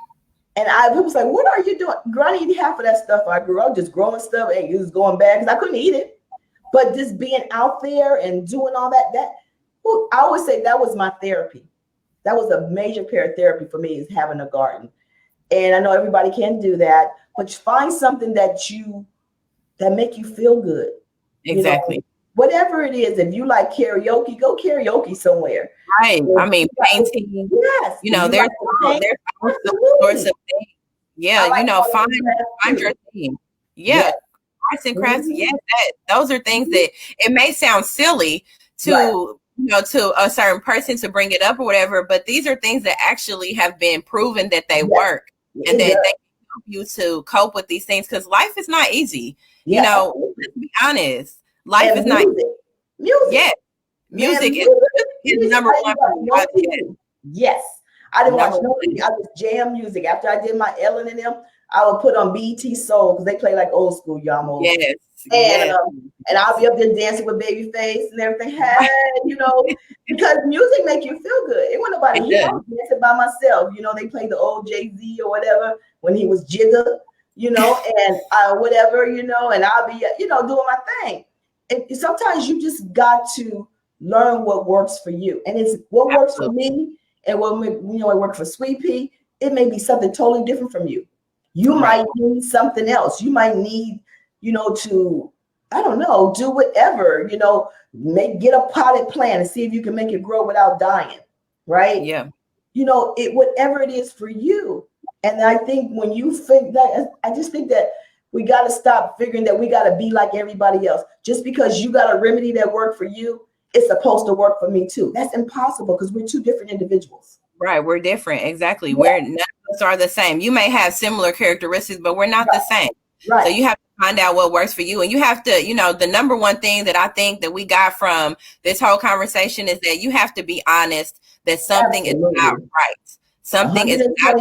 Speaker 5: people was like, what are you doing? Girl, I eat half of that stuff I grew. I was just growing stuff and it was going bad because I couldn't eat it. But just being out there and doing all that, I always say that was my therapy. That was a major pair of therapy for me, is having a garden. And I know everybody can't do that, but find something that make you feel good.
Speaker 4: Exactly.
Speaker 5: You know, whatever it is, if you like karaoke, go karaoke somewhere.
Speaker 4: Right. I mean, painting.
Speaker 5: Yes.
Speaker 4: You know, there's all sorts of things. Yeah. Like, you know, find your theme. Yeah. Yes. Arts and crafts. Yes. Those are things that it may sound silly to, you know, to a certain person to bring it up or whatever, but these are things that actually have been proven that they work and that they can help you to cope with these things, because life is not easy. You know, let's be honest. Life is not easy. Music. Yes. Music is number one.
Speaker 5: Yes. I didn't watch no TV. I was jam music. After I did my Ellen and them, I would put on BET Soul because they play like old school, y'all.
Speaker 4: Yes.
Speaker 5: And I'll be up there dancing with Babyface and everything. Hey, you know, because music make you feel good. It wasn't nobody here. I was dancing by myself. You know, they played the old Jay-Z or whatever when he was Jigga, you know, and whatever, you know, and I'll be, you know, doing my thing. And sometimes you just got to learn what works for you. And it's what works for me and what, you know, it worked for Sweet Pea. It may be something totally different from you. You might need something else. You might need, you know, to, I don't know, do whatever, you know, get a potted plant and see if you can make it grow without dying. Right.
Speaker 4: Yeah.
Speaker 5: You know, whatever it is for you. And I think when you think that, I just think that we got to stop figuring that we got to be like everybody else. Just because you got a remedy that worked for you, it's supposed to work for me too. That's impossible because we're two different individuals.
Speaker 4: Right. We're different. Exactly. We're none of us are the same. You may have similar characteristics, but we're not the same. Right. So you have to find out what works for you. And you have to, you know, the number one thing that I think that we got from this whole conversation is that you have to be honest that something is not right. Something is not,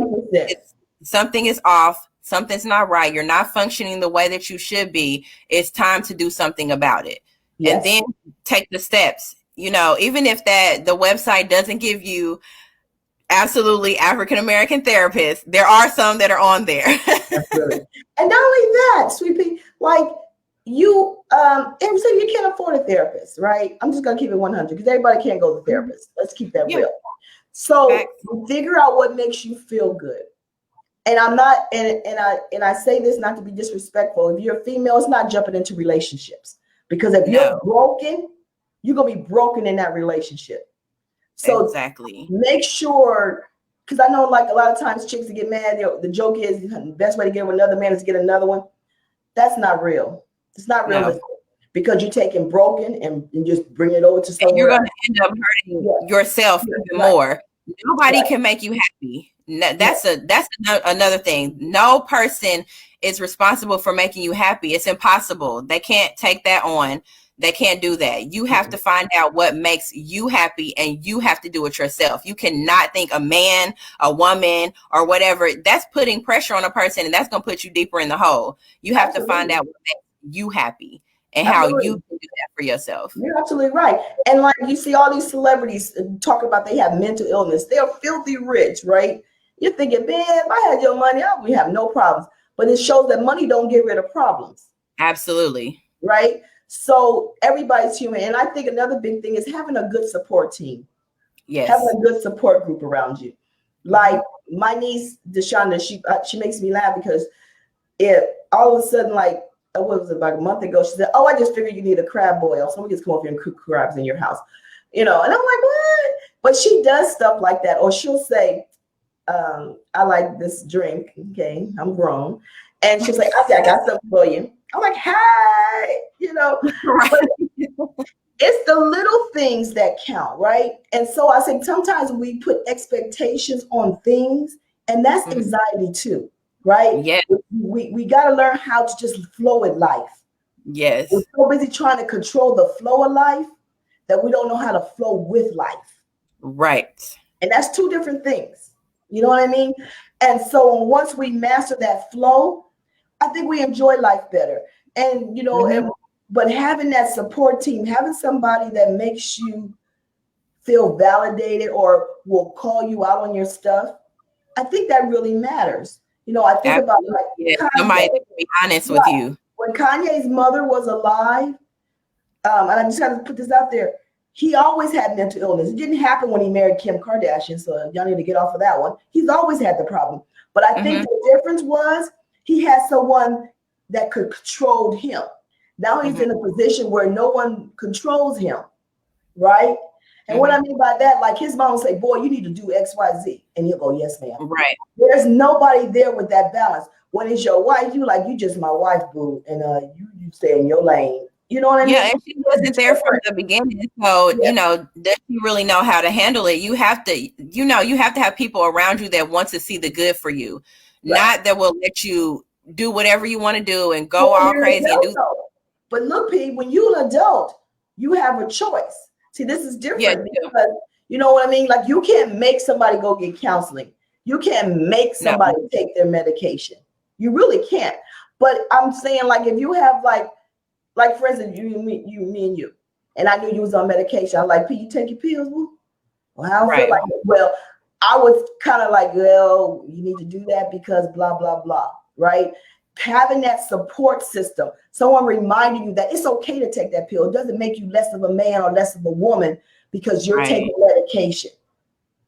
Speaker 4: something is off. Something's not right. You're not functioning the way that you should be. It's time to do something about it. Yes. And then take the steps. You know, even if the website doesn't give you absolutely African-American therapists, there are some that are on there.
Speaker 5: Absolutely. And not only that, Sweet Pea, like you, and so you can't afford a therapist, right? I'm just going to keep it 100 because everybody can't go to the therapist. Let's keep that real. So figure out what makes you feel good. And I'm not, and I say this not to be disrespectful. If you're a female, it's not jumping into relationships, because if you're broken, you're going to be broken in that relationship. So make sure, because I know like a lot of times chicks get mad. The joke is the best way to get with another man is to get another one. That's not real. It's not
Speaker 4: No.
Speaker 5: realistic because you're taking broken and just bring it over to
Speaker 4: And
Speaker 5: somewhere
Speaker 4: you're going
Speaker 5: else.
Speaker 4: to end up hurting
Speaker 5: Yeah.
Speaker 4: yourself
Speaker 5: Yeah,
Speaker 4: even
Speaker 5: right.
Speaker 4: more. Nobody
Speaker 5: Right.
Speaker 4: can make you happy. That's another thing. No person is responsible for making you happy. It's impossible. They can't take that on. They can't do that. You have to find out what makes you happy, and you have to do it yourself. You cannot think a man, a woman, or whatever. That's putting pressure on a person, and that's going to put you deeper in the hole. You have to find out what makes you happy and how you can do that for yourself.
Speaker 5: You're absolutely right. And like you see all these celebrities talking about they have mental illness. They're filthy rich, right? You're thinking, man, if I had your money, I would have no problems. But it shows that money don't get rid of problems.
Speaker 4: Absolutely.
Speaker 5: Right? So everybody's human. And I think another big thing is having a good support team.
Speaker 4: Yes.
Speaker 5: Having a good support group around you. Like my niece, Deshaunda, she makes me laugh because if all of a sudden, like, what was it, about a month ago, she said, oh, I just figured you need a crab boil. Somebody just come over here and cook crabs in your house. And I'm like, what? But she does stuff like that. Or she'll say, I like this drink. Okay, I'm grown. And she's like, okay, I got something for you. I'm like, hi, But it's the little things that count, right? And so I think sometimes we put expectations on things, and that's anxiety too, right?
Speaker 4: Yeah.
Speaker 5: We got to learn how to just flow with life.
Speaker 4: Yes.
Speaker 5: We're so busy trying to control the flow of life that we don't know how to flow with life.
Speaker 4: Right.
Speaker 5: And that's two different things. You know what I mean? And so once we master that flow, I think we enjoy life better. And, but having that support team, having somebody that makes you feel validated or will call you out on your stuff, I think that really matters. I think about like
Speaker 4: somebody to be honest with you.
Speaker 5: When Kanye's mother was alive, and I just have to put this out there, he always had mental illness. It didn't happen when he married Kim Kardashian, so y'all need to get off of that one. He's always had the problem. But I think the difference was he had someone that could control him. Now he's in a position where no one controls him, right? And what I mean by that, like his mom will say, boy, you need to do X, Y, Z. And he'll go, yes, ma'am.
Speaker 4: Right.
Speaker 5: There's nobody there with that balance. When it's your wife, you just my wife, boo. And you stay in your lane. You know what I mean?
Speaker 4: Yeah, and she wasn't there from the beginning. So, does she really know how to handle it? You have to, you have to have people around you that want to see the good for you, not that will let you do whatever you want to do and go all crazy and do.
Speaker 5: But look, P, when you're an adult, you have a choice. See, this is different because you know what I mean? Like you can't make somebody go get counseling. You can't make somebody take their medication. You really can't. But I'm saying, like, if you have like for instance, me and you, and I knew you was on medication. I'm like, P, you take your pills, boo? Well, I don't feel like it. Well, I was kind of like, well, you need to do that because blah, blah, blah, right? Having that support system, someone reminding you that it's okay to take that pill. It doesn't make you less of a man or less of a woman because you're taking medication.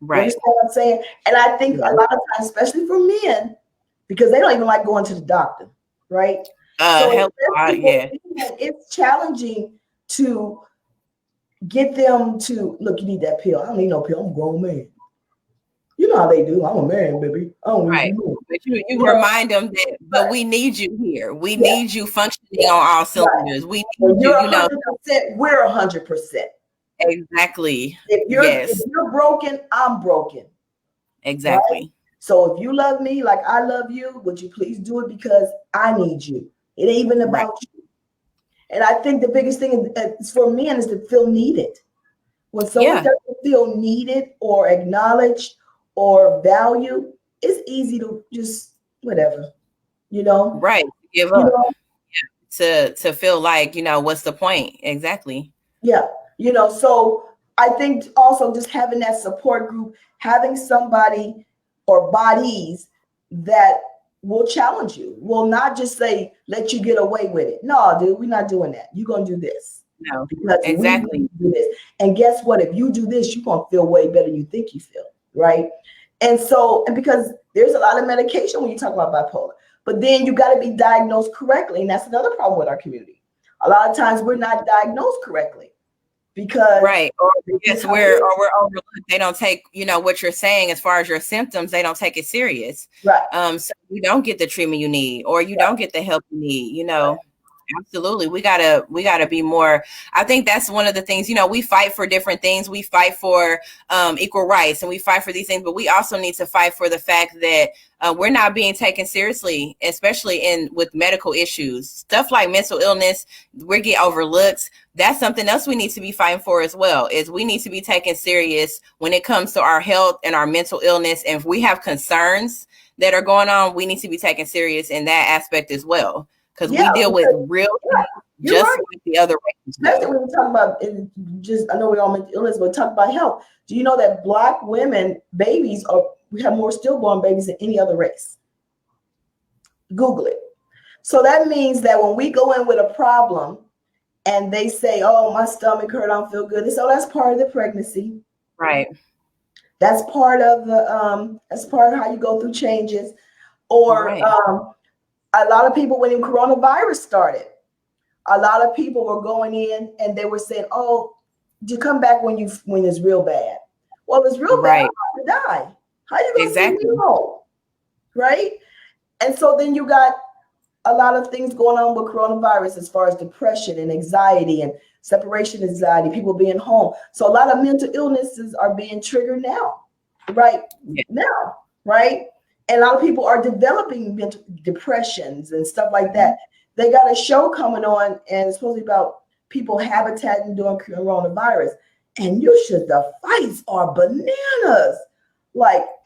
Speaker 4: Right.
Speaker 5: You understand what I'm saying? And I think a lot of times, especially for men, because they don't even like going to the doctor, right? It's challenging to get them to look. You need that pill. I don't need no pill. I'm a grown man. You know how they do. I'm a man, baby. I don't need you.
Speaker 4: But you remind them that, but we need you here. We need you functioning on all cylinders. We need you.
Speaker 5: 100%, we're 100%.
Speaker 4: Exactly.
Speaker 5: If you're broken, I'm broken.
Speaker 4: Exactly.
Speaker 5: Right? So if you love me like I love you, would you please do it because I need you? It ain't even about you. And I think the biggest thing for men is to feel needed. When someone doesn't feel needed or acknowledged or valued, it's easy to just whatever,
Speaker 4: Right. Give up. To feel like, what's the point? Exactly.
Speaker 5: Yeah. So I think also just having that support group, having somebody or bodies that will challenge you, will not just say, let you get away with it. No, dude, we're not doing that. You're going to do this.
Speaker 4: No,
Speaker 5: because
Speaker 4: exactly.
Speaker 5: Do this. And guess what? If you do this, you're going to feel way better than you think you feel. Right. And because there's a lot of medication when you talk about bipolar, but then you got to be diagnosed correctly. And that's another problem with our community. A lot of times we're not diagnosed correctly because
Speaker 4: or we're overlooked. They don't take, what you're saying as far as your symptoms, they don't take it serious.
Speaker 5: Right.
Speaker 4: So you don't get the treatment you need, or you don't get the help you need, Absolutely. We gotta be more. I think that's one of the things, we fight for different things. We fight for equal rights and we fight for these things, but we also need to fight for the fact that we're not being taken seriously, especially with medical issues. Stuff like mental illness, we get overlooked. That's something else we need to be fighting for as well, is we need to be taken serious when it comes to our health and our mental illness. And if we have concerns that are going on, we need to be taken serious in that aspect as well. Because we deal with real just right. Like the other races.
Speaker 5: Especially when we talk about I know we all mental illness, but talk about health. Do you know that Black women, we have more stillborn babies than any other race? Google it. So that means that when we go in with a problem and they say, oh, my stomach hurt, I don't feel good. So that's part of the pregnancy.
Speaker 4: Right.
Speaker 5: That's part of that's part of how you go through changes. Or
Speaker 4: right.
Speaker 5: A lot of people, when the coronavirus started, a lot of people were going in and they were saying, oh, you come back when it's real bad. Well, if it's real bad, I'm going to die. How you going to see me home? Right? And so then you got a lot of things going on with coronavirus as far as depression and anxiety and separation anxiety, people being home. So a lot of mental illnesses are being triggered now, right? Now, right? And a lot of people are developing mental depressions and stuff like that. They got a show coming on, and it's supposed to be about people habitating during coronavirus. And the fights are bananas.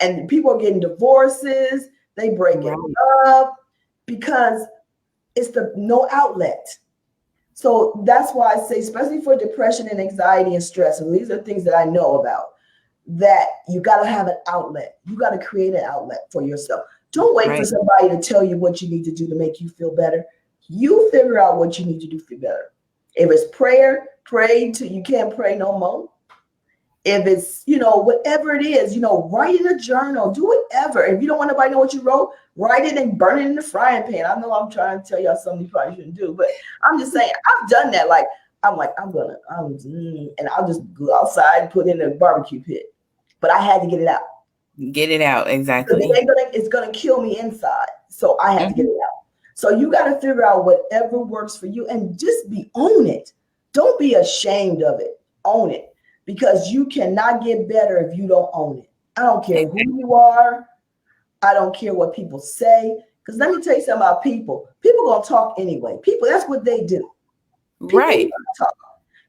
Speaker 5: And people are getting divorces, they breaking up because it's no outlet. So that's why I say, especially for depression and anxiety and stress, and these are things that I know about, that you got to have an outlet. You got to create an outlet for yourself. Don't wait for somebody to tell you what you need to do to make you feel better. You figure out what you need to do to feel better. If it's prayer, pray till you can't pray no more. If it's, whatever it is, write in a journal, do whatever. If you don't want nobody to know what you wrote, write it and burn it in the frying pan. I know I'm trying to tell y'all something you probably shouldn't do, but I'm just saying, I've done that. And I'll just go outside and put it in a barbecue pit. But I had to get it out.
Speaker 4: Get it out, exactly.
Speaker 5: It's gonna kill me inside. So I had to get it out. So you got to figure out whatever works for you and just own it. Don't be ashamed of it. Own it. Because you cannot get better if you don't own it. I don't care who you are. I don't care what people say. Because let me tell you something about people. People gonna talk anyway. People, that's what they do. People talk.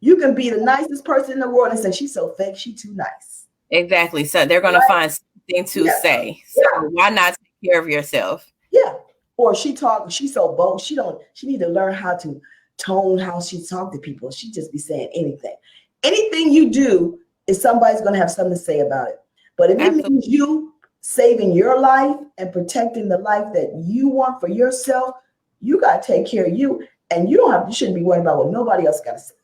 Speaker 5: You can be the nicest person in the world and say, she's so fake, she's too nice.
Speaker 4: Exactly. So they're gonna find something to say. So why not take care of yourself?
Speaker 5: Yeah. Or she's so bold. She need to learn how to tone how she talk to people. She just be saying anything. Anything you do is somebody's going to have something to say about it. But if it means you saving your life and protecting the life that you want for yourself, you got to take care of you. And you shouldn't be worried about what nobody else got to say.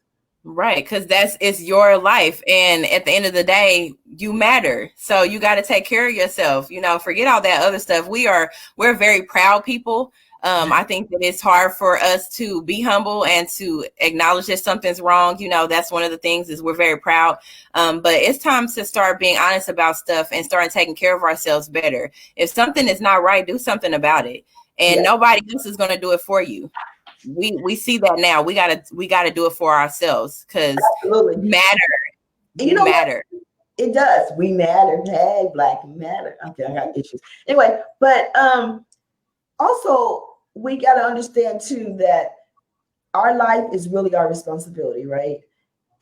Speaker 4: Right. Because it's your life. And at the end of the day, you matter. So you got to take care of yourself. Forget all that other stuff. We're very proud people. I think that it's hard for us to be humble and to acknowledge that something's wrong. That's one of the things is we're very proud. But it's time to start being honest about stuff and start taking care of ourselves better. If something is not right, do something about it. And nobody else is going to do it for you. We see that now. We gotta do it for ourselves because we matter. We matter.
Speaker 5: It does. We matter. Hey, Black matter. Okay, I got issues. Anyway, but also we got to understand too that our life is really our responsibility, right?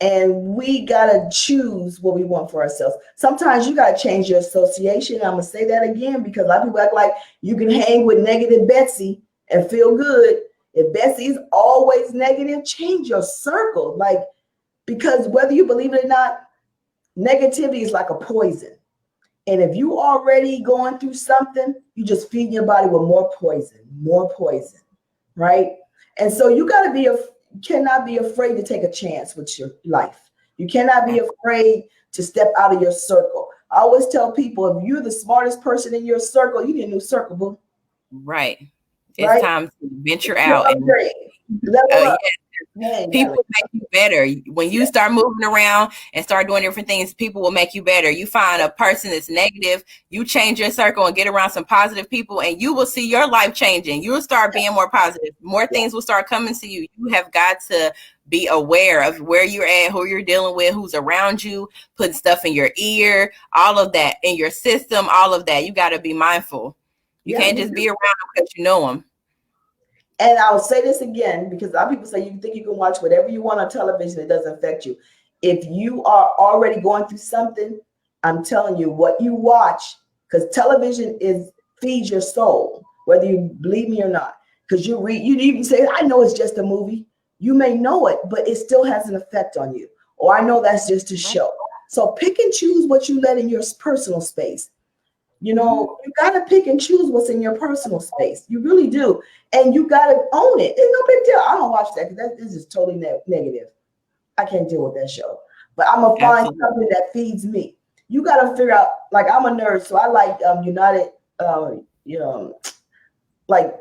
Speaker 5: And we got to choose what we want for ourselves. Sometimes you got to change your association. I'm going to say that again because a lot of people act like you can hang with negative Betsy and feel good. If Betsy is always negative, change your circle. Because whether you believe it or not, negativity is like a poison. And if you already going through something, you just feed your body with more poison, right? And so you cannot be afraid to take a chance with your life. You cannot be afraid to step out of your circle. I always tell people, if you're the smartest person in your circle, you need a new circle, boo.
Speaker 4: Right. It's time to venture out.
Speaker 5: Level up.
Speaker 4: People make you better. When you start moving around and start doing different things, people will make you better. You find a person that's negative, you change your circle and get around some positive people, and you will see your life changing. You will start being more positive. More things will start coming to you. You have got to be aware of where you're at, who you're dealing with, who's around you, putting stuff in your ear, all of that, in your system, all of that. You got to be mindful. You can't just be around them because you know them.
Speaker 5: And I'll say this again, because a lot of people say you think you can watch whatever you want on television, it doesn't affect you. If you are already going through something, I'm telling you, what you watch, because television feeds your soul, whether you believe me or not. Because you even say, I know it's just a movie. You may know it, but it still has an effect on you. Or I know that's just a show. So pick and choose what you let in your personal space. You know, you got to pick and choose what's in your personal space. You really do. And you got to own it. It's no big deal. I don't watch that because this is totally negative. I can't deal with that show. But I'm going to find something that feeds me. You got to figure out, like, I'm a nerd, so I like like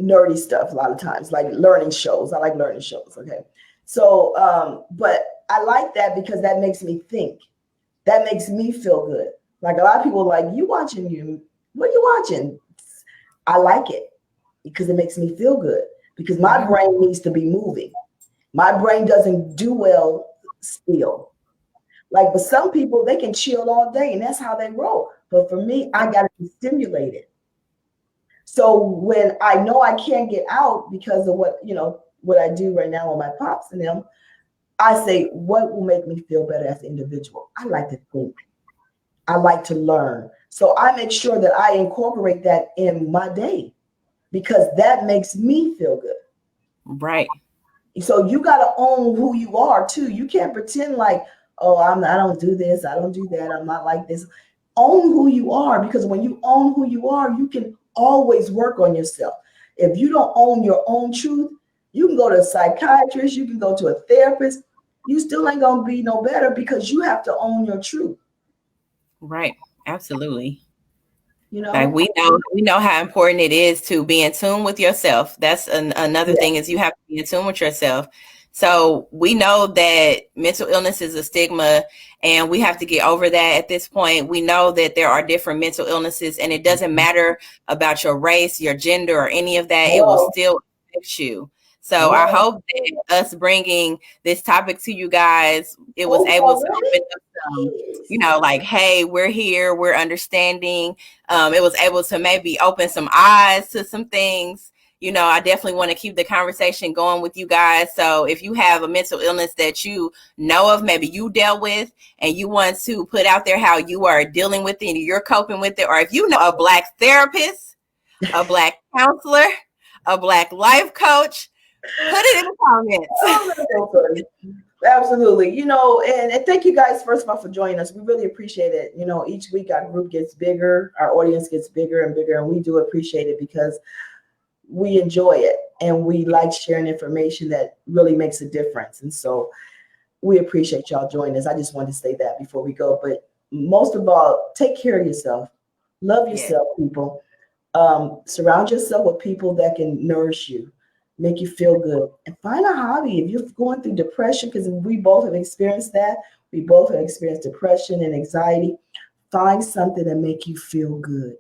Speaker 5: nerdy stuff a lot of times, like learning shows. I like learning shows, okay? So, but I like that because that makes me think. That makes me feel good. Like a lot of people are like, what are you watching? I like it because it makes me feel good because my brain needs to be moving. My brain doesn't do well still. Like, but some people, they can chill all day and that's how they roll. But for me, I got to be stimulated. So when I know I can't get out because of what I do right now with my pops and them, I say, what will make me feel better as an individual? I like to think. I like to learn. So I make sure that I incorporate that in my day because that makes me feel good.
Speaker 4: Right.
Speaker 5: So you got to own who you are too. You can't pretend like, oh, I don't do this. I don't do that. I'm not like this. Own who you are, because when you own who you are, you can always work on yourself. If you don't own your own truth, you can go to a psychiatrist, you can go to a therapist. You still ain't going to be no better because you have to own your truth.
Speaker 4: Right. Absolutely.
Speaker 5: You know,
Speaker 4: like we know how important it is to be in tune with yourself. That's another thing is you have to be in tune with yourself. So we know that mental illness is a stigma and we have to get over that at this point. We know that there are different mental illnesses and it doesn't matter about your race, your gender, or any of that. It will still affect you. So I hope that us bringing this topic to you guys, it was able to open up like, hey, we're here, we're understanding. It was able to maybe open some eyes to some things. I definitely want to keep the conversation going with you guys. So if you have a mental illness that you know of, maybe you dealt with, and you want to put out there how you are dealing with it and you're coping with it, or if you know a Black therapist, a Black counselor, a Black life coach, put it in the comments.
Speaker 5: Absolutely. And thank you guys, first of all, for joining us. We really appreciate it. Each week our group gets bigger, our audience gets bigger and bigger, and we do appreciate it because we enjoy it and we like sharing information that really makes a difference. And so we appreciate y'all joining us. I just wanted to say that before we go. But most of all, take care of yourself. Love yourself, people. Surround yourself with people that can nourish you, make you feel good, and find a hobby. If you're going through depression, because we both have experienced that, we both have experienced depression and anxiety, find something that make you feel good.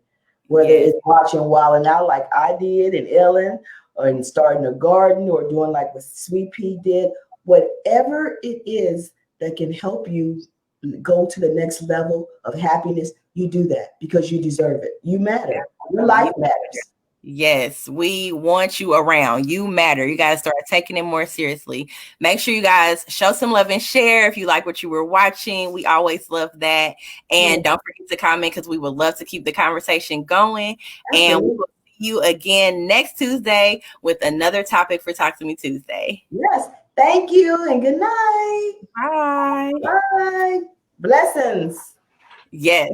Speaker 5: Whether it's watching Wild 'N Out like I did and Ellen, or starting a garden, or doing like what Sweet Pea did, whatever it is that can help you go to the next level of happiness, you do that because you deserve it. You matter. Your life matters.
Speaker 4: Yes, we want you around. You matter. You guys start taking it more seriously. Make sure you guys show some love and share if you like what you were watching. We always love that. And don't forget to comment because we would love to keep the conversation going. Absolutely. And we will see you again next Tuesday with another topic for Talk to Me Tuesday.
Speaker 5: Yes. Thank you and good night.
Speaker 4: Bye.
Speaker 5: Bye. Blessings.
Speaker 4: Yes.